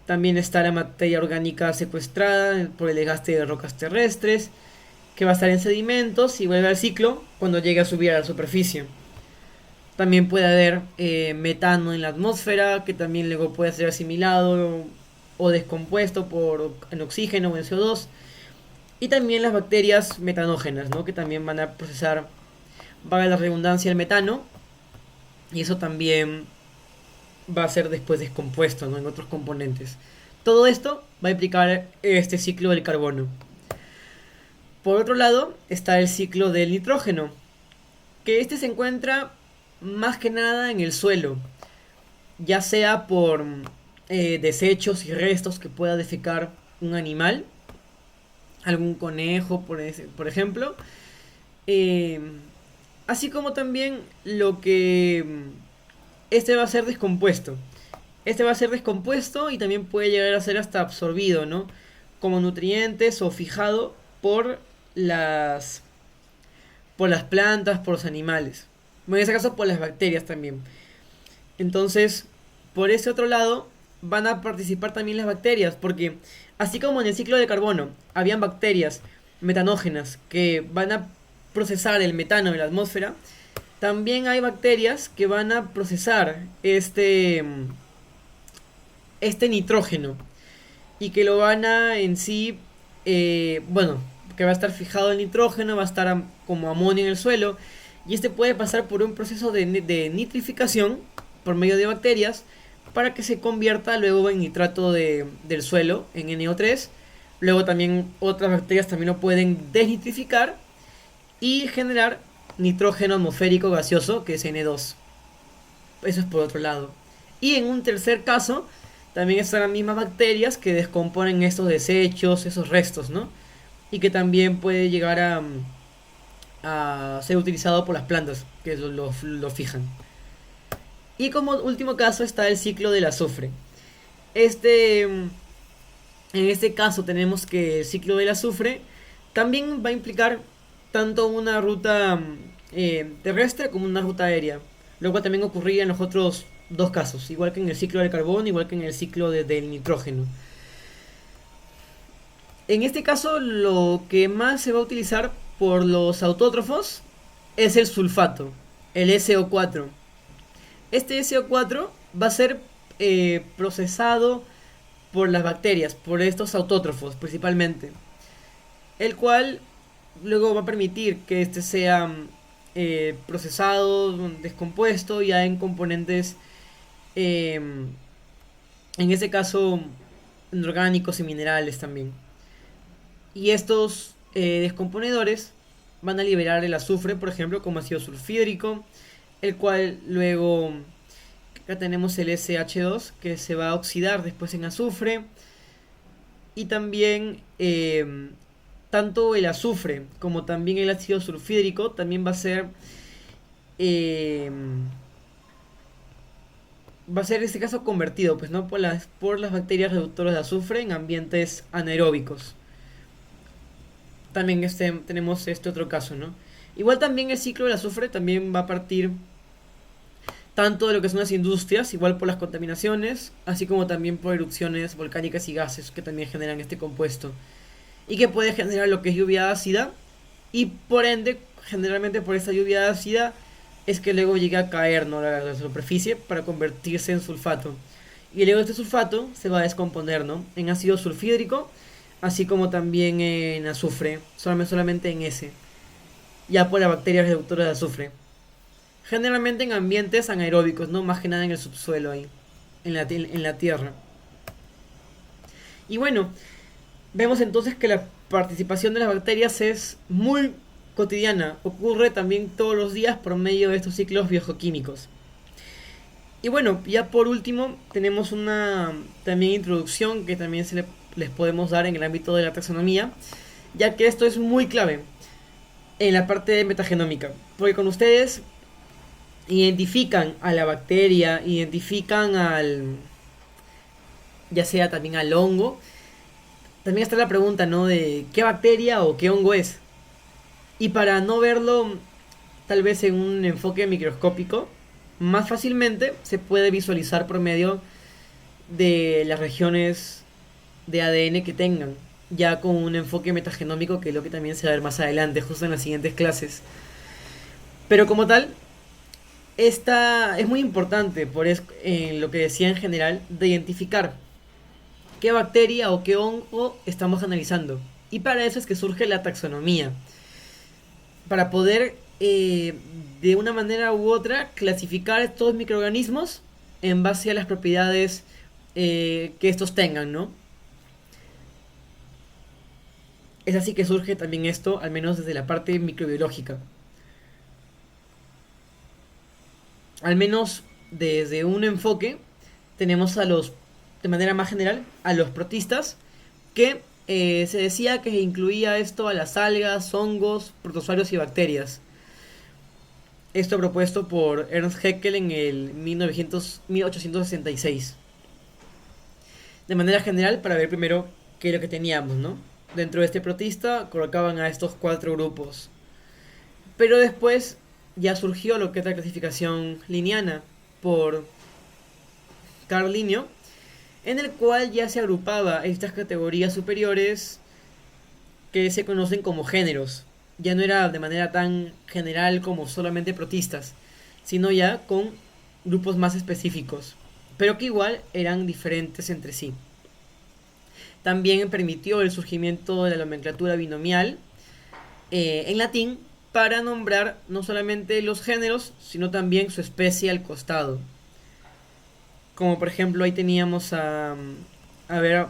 También está la materia orgánica secuestrada por el desgaste de rocas terrestres, que va a estar en sedimentos y vuelve al ciclo cuando llegue a subir a la superficie. También puede haber metano en la atmósfera, que también luego puede ser asimilado o descompuesto en oxígeno o en CO2. Y también las bacterias metanógenas, ¿no?, que también van a procesar, valga la redundancia, el metano. Y eso también va a ser después descompuesto, ¿no?, en otros componentes. Todo esto va a implicar este ciclo del carbono. Por otro lado está el ciclo del nitrógeno, que este se encuentra más que nada en el suelo, ya sea por desechos y restos que pueda defecar un animal, algún conejo por ejemplo, eh, así como también lo que este va a ser descompuesto. Este va a ser descompuesto y también puede llegar a ser hasta absorbido, ¿no?, como nutrientes o fijado las, por las plantas, por los animales. Bueno, en ese caso por las bacterias también. Entonces, por ese otro lado, van a participar también las bacterias, porque así como en el ciclo de carbono habían bacterias metanógenas que van a procesar el metano de la atmósfera, también hay bacterias que van a procesar este nitrógeno y que lo van a en sí, bueno, que va a estar fijado el nitrógeno, va a estar como amonio en el suelo, y este puede pasar por un proceso de nitrificación por medio de bacterias para que se convierta luego en nitrato del suelo, en NO3. Luego también otras bacterias también lo pueden desnitrificar y generar nitrógeno atmosférico gaseoso, que es N2. Eso es por otro lado. Y en un tercer caso, también están las mismas bacterias que descomponen estos desechos, esos restos, ¿no? Y que también puede llegar a ser utilizado por las plantas, que lo fijan. Y como último caso está el ciclo del azufre. En este caso tenemos que el ciclo del azufre también va a implicar tanto una ruta terrestre como una ruta aérea. Lo cual también ocurría en los otros dos casos, igual que en el ciclo del carbón, igual que en el ciclo del nitrógeno. En este caso lo que más se va a utilizar por los autótrofos es el sulfato, el SO4. Este SO4 va a ser procesado por las bacterias, por estos autótrofos principalmente, el cual luego va a permitir que este sea procesado, descompuesto ya en componentes, eh, en este caso orgánicos y minerales también. Y estos descomponedores van a liberar el azufre, por ejemplo, como ácido sulfídrico, el cual luego acá tenemos el SH2 que se va a oxidar después en azufre. Y también tanto el azufre como también el ácido sulfídrico también eh, va a ser en este caso convertido, pues no, por las bacterias reductoras de azufre en ambientes anaeróbicos. También tenemos este otro caso, ¿no? Igual también el ciclo del azufre también va a partir tanto de lo que son las industrias, igual por las contaminaciones, así como también por erupciones volcánicas y gases que también generan este compuesto. Y que puede generar lo que es lluvia ácida, y por ende, generalmente por esta lluvia ácida, es que luego llega a caer, ¿no?, la superficie para convertirse en sulfato. Y luego este sulfato se va a descomponer, ¿no?, en ácido sulfídrico, así como también en azufre, solamente en ese, ya por la bacteria reductora de azufre. Generalmente en ambientes anaeróbicos, ¿no?, más que nada en el subsuelo ahí, en la tierra. Y bueno, vemos entonces que la participación de las bacterias es muy cotidiana, ocurre también todos los días por medio de estos ciclos biogeoquímicos. Y bueno, ya por último tenemos una también introducción que también les podemos dar en el ámbito de la taxonomía, ya que esto es muy clave en la parte de metagenómica, porque con ustedes identifican a la bacteria, identifican ya sea también al hongo, también está la pregunta, ¿no?, de qué bacteria o qué hongo es. Y para no verlo tal vez en un enfoque microscópico, más fácilmente se puede visualizar por medio de las regiones de ADN que tengan, ya con un enfoque metagenómico, que es lo que también se va a ver más adelante, justo en las siguientes clases. Pero como tal, esta es muy importante en lo que decía en general, de identificar qué bacteria o qué hongo estamos analizando. Y para eso es que surge la taxonomía, para poder de una manera u otra clasificar estos microorganismos en base a las propiedades que estos tengan, ¿no? Es así que surge también esto, al menos desde la parte microbiológica. Al menos desde un enfoque tenemos de manera más general, a los protistas, que se decía que incluía esto a las algas, hongos, protozoarios y bacterias. Esto propuesto por Ernst Haeckel en el 1866. De manera general, para ver primero qué es lo que teníamos, ¿no? Dentro de este protista colocaban a estos 4 grupos. Pero después ya surgió lo que es la clasificación linneana por Carl Linneo, en el cual ya se agrupaba estas categorías superiores que se conocen como géneros. Ya no era de manera tan general como solamente protistas, sino ya con grupos más específicos, pero que igual eran diferentes entre sí. También permitió el surgimiento de la nomenclatura binomial en latín, para nombrar no solamente los géneros, sino también su especie al costado. Como por ejemplo ahí teníamos a ver,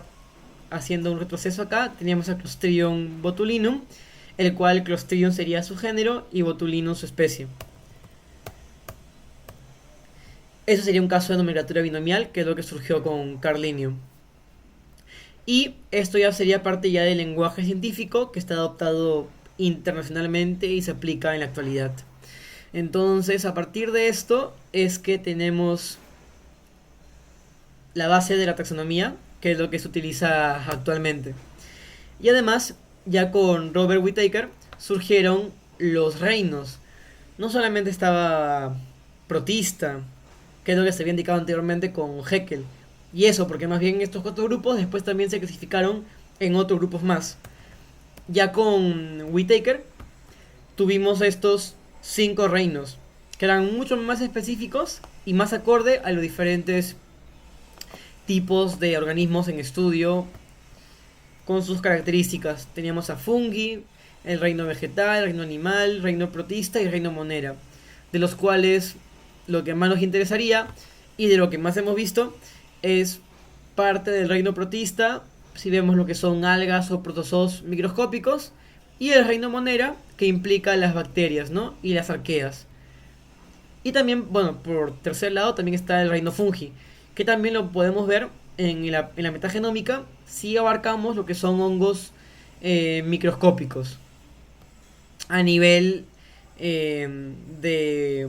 haciendo un retroceso acá, teníamos a Clostridium botulinum, el cual Clostridium sería su género y Botulinum su especie. Eso sería un caso de nomenclatura binomial, que es lo que surgió con Carl Linnaeus. Y esto ya sería parte ya del lenguaje científico que está adoptado internacionalmente y se aplica en la actualidad. Entonces, a partir de esto es que tenemos la base de la taxonomía, que es lo que se utiliza actualmente. Y además, ya con Robert Whittaker surgieron los reinos. No solamente estaba Protista, que es lo que se había indicado anteriormente con Haeckel. Y eso, porque más bien estos 4 grupos después también se clasificaron en otros grupos más. Ya con Whittaker tuvimos estos 5 reinos, que eran mucho más específicos y más acorde a los diferentes tipos de organismos en estudio con sus características. Teníamos a fungi, el reino vegetal, el reino animal, el reino protista y el reino monera, de los cuales lo que más nos interesaría y de lo que más hemos visto es parte del reino protista, si vemos lo que son algas o protozoos microscópicos, y el reino monera, que implica las bacterias, ¿no? Y las arqueas. Y también, bueno, por tercer lado también está el reino fungi, que también lo podemos ver en la metagenómica si abarcamos lo que son hongos microscópicos a nivel de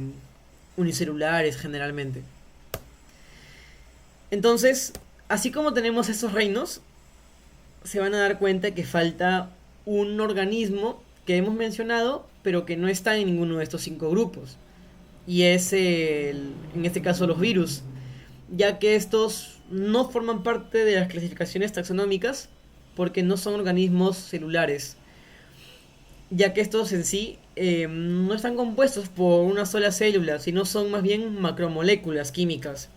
unicelulares generalmente. Entonces, así como tenemos esos reinos, se van a dar cuenta que falta un organismo que hemos mencionado, pero que no está en ninguno de estos 5 grupos. Y es, en este caso, los virus, ya que estos no forman parte de las clasificaciones taxonómicas porque no son organismos celulares, ya que estos en sí no están compuestos por una sola célula, sino son más bien macromoléculas químicas,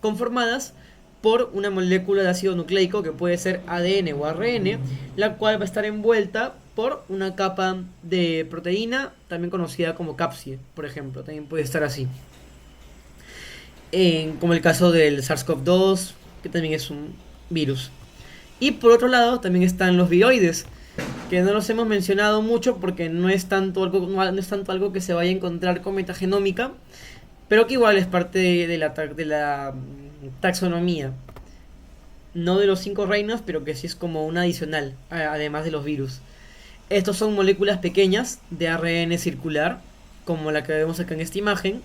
conformadas por una molécula de ácido nucleico que puede ser ADN o ARN, la cual va a estar envuelta por una capa de proteína, también conocida como cápside, por ejemplo, también puede estar así. Como el caso del SARS-CoV-2, que también es un virus. Y por otro lado también están los viroides, que no los hemos mencionado mucho porque no es tanto algo que se vaya a encontrar con metagenómica, pero que igual es parte de la taxonomía. No de los 5 reinos, pero que sí es como un adicional, además de los virus. Estos son moléculas pequeñas de ARN circular, como la que vemos acá en esta imagen.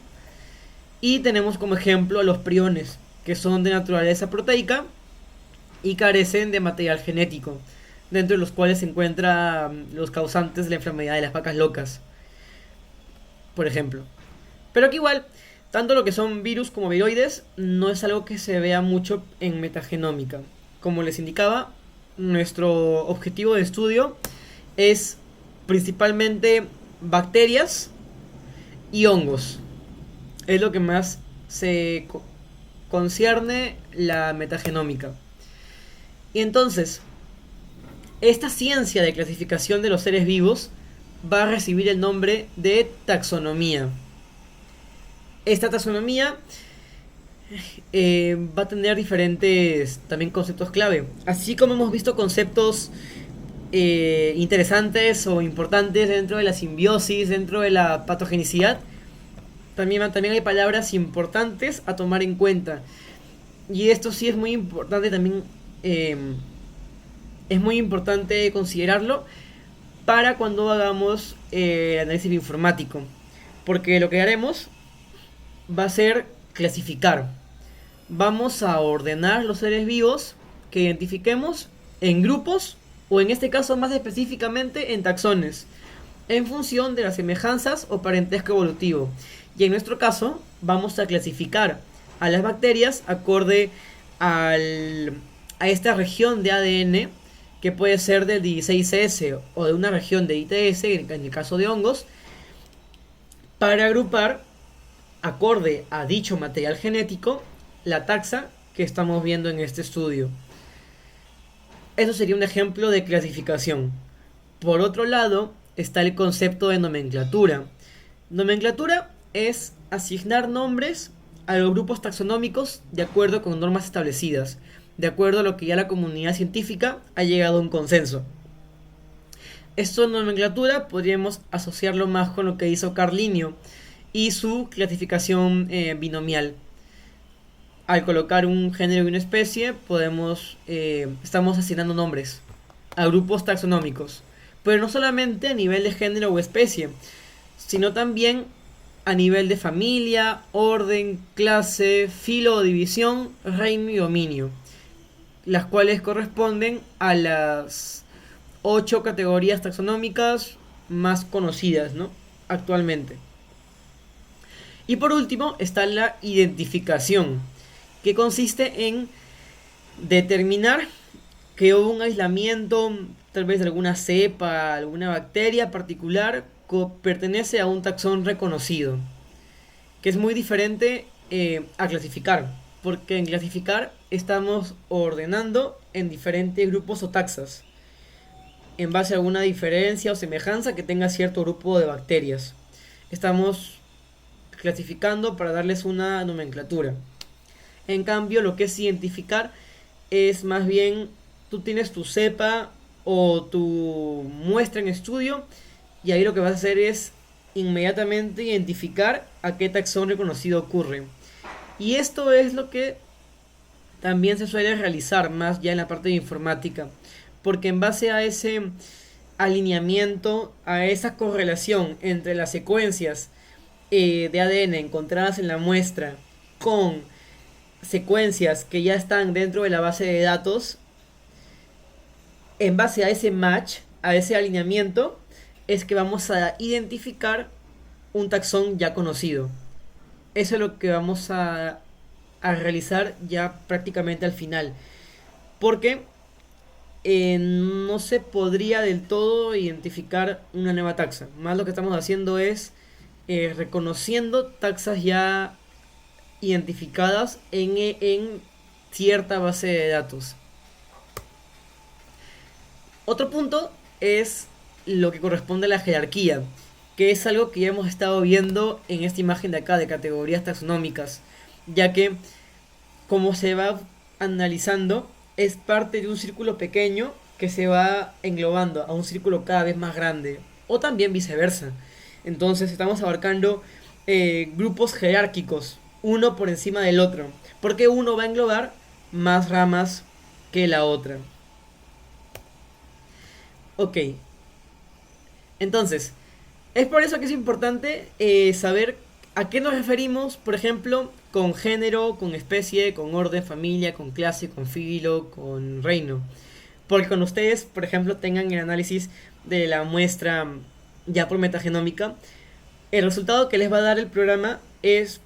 Y tenemos como ejemplo a los priones, que son de naturaleza proteica y carecen de material genético, dentro de los cuales se encuentran los causantes de la enfermedad de las vacas locas, por ejemplo. Pero que igual, tanto lo que son virus como viroides no es algo que se vea mucho en metagenómica. Como les indicaba, nuestro objetivo de estudio es principalmente bacterias y hongos. Es lo que más se concierne la metagenómica. Y entonces, esta ciencia de clasificación de los seres vivos va a recibir el nombre de taxonomía. Esta taxonomía va a tener diferentes también conceptos clave. Así como hemos visto conceptos interesantes o importantes dentro de la simbiosis, dentro de la patogenicidad, también hay palabras importantes a tomar en cuenta. Y esto sí es muy importante también. Es muy importante considerarlo para cuando hagamos análisis informático. Porque lo que haremos va a ser clasificar. Vamos a ordenar los seres vivos que identifiquemos en grupos, o en este caso más específicamente en taxones, en función de las semejanzas o parentesco evolutivo. Y en nuestro caso vamos a clasificar a las bacterias acorde a esta región de ADN, que puede ser del 16S o de una región de ITS, en el caso de hongos, para agrupar acorde a dicho material genético la taxa que estamos viendo en este estudio. Eso sería un ejemplo de clasificación. Por otro lado está el concepto de nomenclatura. Nomenclatura es asignar nombres a los grupos taxonómicos de acuerdo con normas establecidas, de acuerdo a lo que ya la comunidad científica ha llegado a un consenso. Esto en nomenclatura podríamos asociarlo más con lo que hizo Carl Linneo y su clasificación binomial. Al colocar un género y una especie, estamos asignando nombres a grupos taxonómicos, pero no solamente a nivel de género o especie, sino también a nivel de familia, orden, clase, filo o división, reino y dominio, las cuales corresponden a las 8 categorías taxonómicas más conocidas, ¿no?, actualmente. Y por último está la identificación, que consiste en determinar que hubo un aislamiento, tal vez de alguna cepa, alguna bacteria particular, que pertenece a un taxón reconocido, que es muy diferente a clasificar, porque en clasificar estamos ordenando en diferentes grupos o taxas, en base a alguna diferencia o semejanza que tenga cierto grupo de bacterias. Estamos clasificando para darles una nomenclatura. En cambio, lo que es identificar es más bien, tú tienes tu cepa o tu muestra en estudio y ahí lo que vas a hacer es inmediatamente identificar a qué taxón reconocido ocurre. Y esto es lo que también se suele realizar más ya en la parte de informática, porque en base a ese alineamiento, a esa correlación entre las secuencias de ADN encontradas en la muestra con secuencias que ya están dentro de la base de datos, en base a ese match, a ese alineamiento, es que vamos a identificar un taxón ya conocido. Eso es lo que vamos a realizar ya prácticamente al final, porque no se podría del todo identificar una nueva taxa. Más lo que estamos haciendo es reconociendo taxas ya identificadas en cierta base de datos. Otro punto es lo que corresponde a la jerarquía, que es algo que ya hemos estado viendo en esta imagen de acá de categorías taxonómicas, ya que como se va analizando es parte de un círculo pequeño que se va englobando a un círculo cada vez más grande, o también viceversa. Entonces estamos abarcando grupos jerárquicos, uno por encima del otro, porque uno va a englobar más ramas que la otra. Ok, entonces, es por eso que es importante saber a qué nos referimos, por ejemplo, con género, con especie, con orden, familia, con clase, con filo, con reino. Porque cuando ustedes, por ejemplo, tengan el análisis de la muestra ya por metagenómica, el resultado que les va a dar el programa es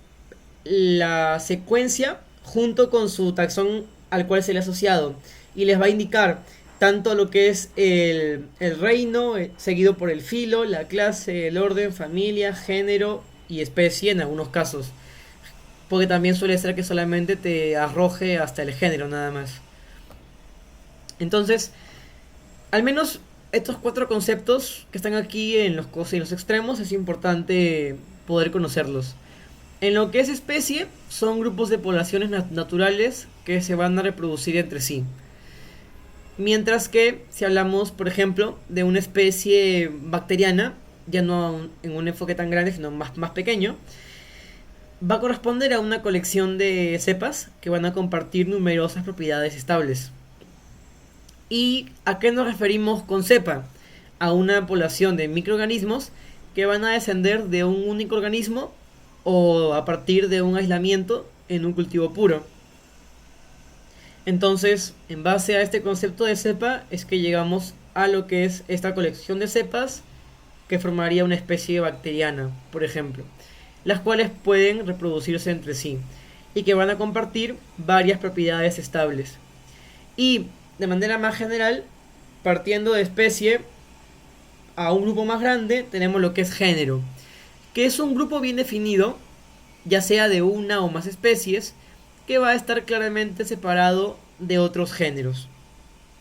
la secuencia junto con su taxón al cual se le ha asociado, y les va a indicar tanto lo que es el reino, seguido por el filo, la clase, el orden, familia, género y especie en algunos casos, porque también suele ser que solamente te arroje hasta el género nada más. Entonces, al menos estos 4 conceptos que están aquí en los extremos es importante poder conocerlos. En lo que es especie, son grupos de poblaciones naturales que se van a reproducir entre sí. Mientras que si hablamos, por ejemplo, de una especie bacteriana, ya no en un enfoque tan grande, sino más pequeño, va a corresponder a una colección de cepas que van a compartir numerosas propiedades estables. ¿Y a qué nos referimos con cepa? A una población de microorganismos que van a descender de un único organismo o a partir de un aislamiento en un cultivo puro. Entonces, en base a este concepto de cepa es que llegamos a lo que es esta colección de cepas que formaría una especie bacteriana, por ejemplo, las cuales pueden reproducirse entre sí y que van a compartir varias propiedades estables. Y de manera más general, partiendo de especie a un grupo más grande, tenemos lo que es género, que es un grupo bien definido, ya sea de una o más especies, que va a estar claramente separado de otros géneros.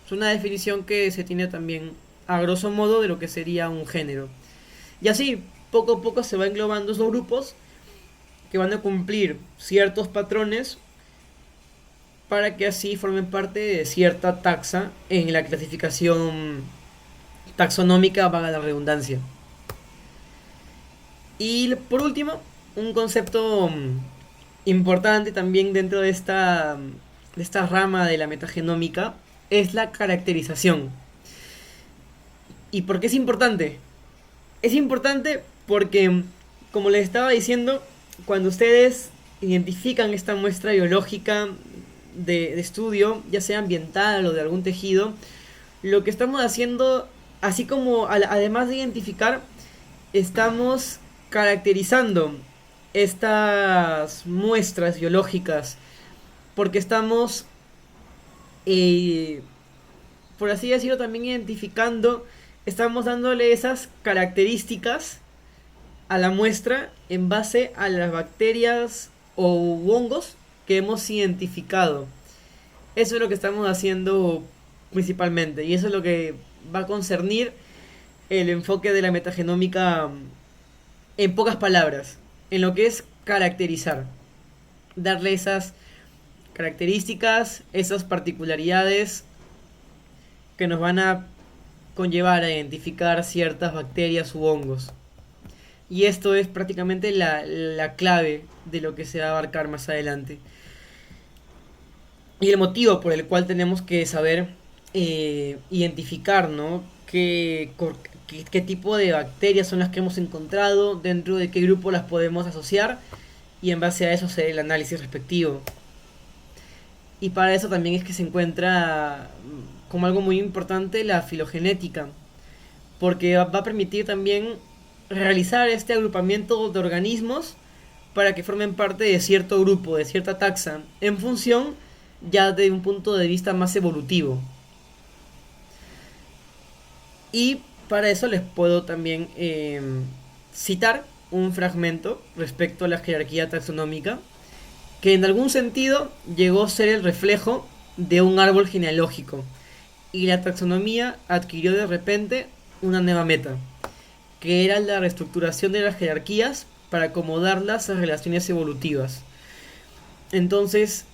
Es una definición que se tiene también a grosso modo de lo que sería un género. Y así, poco a poco se va englobando esos grupos que van a cumplir ciertos patrones para que así formen parte de cierta taxa en la clasificación taxonómica, valga la redundancia. Y por último, un concepto importante también dentro de esta rama de la metagenómica es la caracterización. ¿Y por qué es importante? Es importante porque, como les estaba diciendo, cuando ustedes identifican esta muestra biológica de estudio, ya sea ambiental o de algún tejido, lo que estamos haciendo, así como además de identificar, estamos caracterizando estas muestras biológicas porque estamos, eh, por así decirlo, también identificando, estamos dándole esas características a la muestra en base a las bacterias o hongos que hemos identificado. Eso es lo que estamos haciendo principalmente y eso es lo que va a concernir el enfoque de la metagenómica en pocas palabras, en lo que es caracterizar, darle esas características, esas particularidades que nos van a conllevar a identificar ciertas bacterias u hongos. Y esto es prácticamente la clave de lo que se va a abarcar más adelante. Y el motivo por el cual tenemos que saber identificar, ¿no? Qué tipo de bacterias son las que hemos encontrado, dentro de qué grupo las podemos asociar y en base a eso hacer el análisis respectivo. Y para eso también es que se encuentra como algo muy importante la filogenética, porque va a permitir también realizar este agrupamiento de organismos para que formen parte de cierto grupo, de cierta taxa, en función ya de un punto de vista más evolutivo. Y para eso les puedo también citar un fragmento respecto a la jerarquía taxonómica, que en algún sentido llegó a ser el reflejo de un árbol genealógico, y la taxonomía adquirió de repente una nueva meta, que era la reestructuración de las jerarquías para acomodarlas a relaciones evolutivas. Entonces,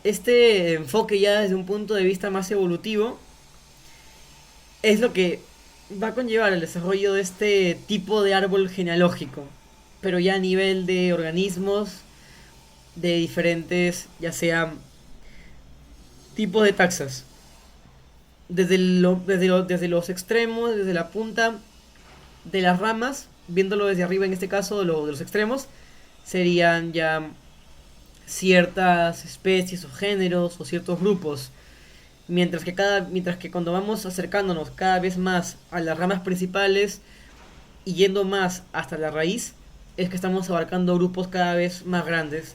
este enfoque ya desde un punto de vista más evolutivo es lo que va a conllevar el desarrollo de este tipo de árbol genealógico, pero ya a nivel de organismos de diferentes, ya sean tipos de taxas, desde los extremos, desde la punta de las ramas, viéndolo desde arriba en este caso, de los extremos, serían ya ciertas especies o géneros o ciertos grupos, mientras que cuando vamos acercándonos cada vez más a las ramas principales y yendo más hasta la raíz, es que estamos abarcando grupos cada vez más grandes,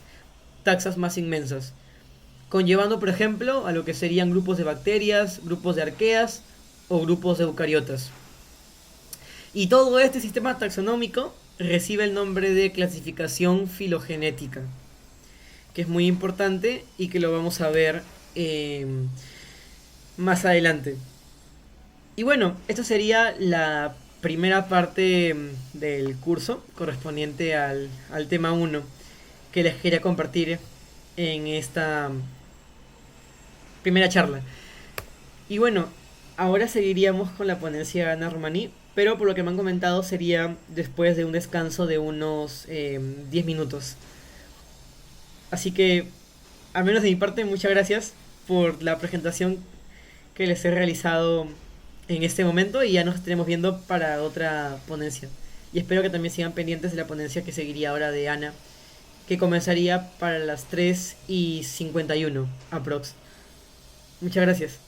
taxas más inmensas, conllevando por ejemplo a lo que serían grupos de bacterias, grupos de arqueas o grupos de eucariotas. Y todo este sistema taxonómico recibe el nombre de clasificación filogenética, que es muy importante y que lo vamos a ver más adelante. Y bueno, esto sería la primera parte del curso correspondiente al tema 1 que les quería compartir en esta primera charla. Y bueno, ahora seguiríamos con la ponencia de Ana Romaní, pero por lo que me han comentado sería después de un descanso de unos 10 minutos. Así que, al menos de mi parte, muchas gracias por la presentación que les he realizado en este momento y ya nos estaremos viendo para otra ponencia. Y espero que también sigan pendientes de la ponencia que seguiría ahora de Ana, que comenzaría para las 3:51 aprox. Muchas gracias.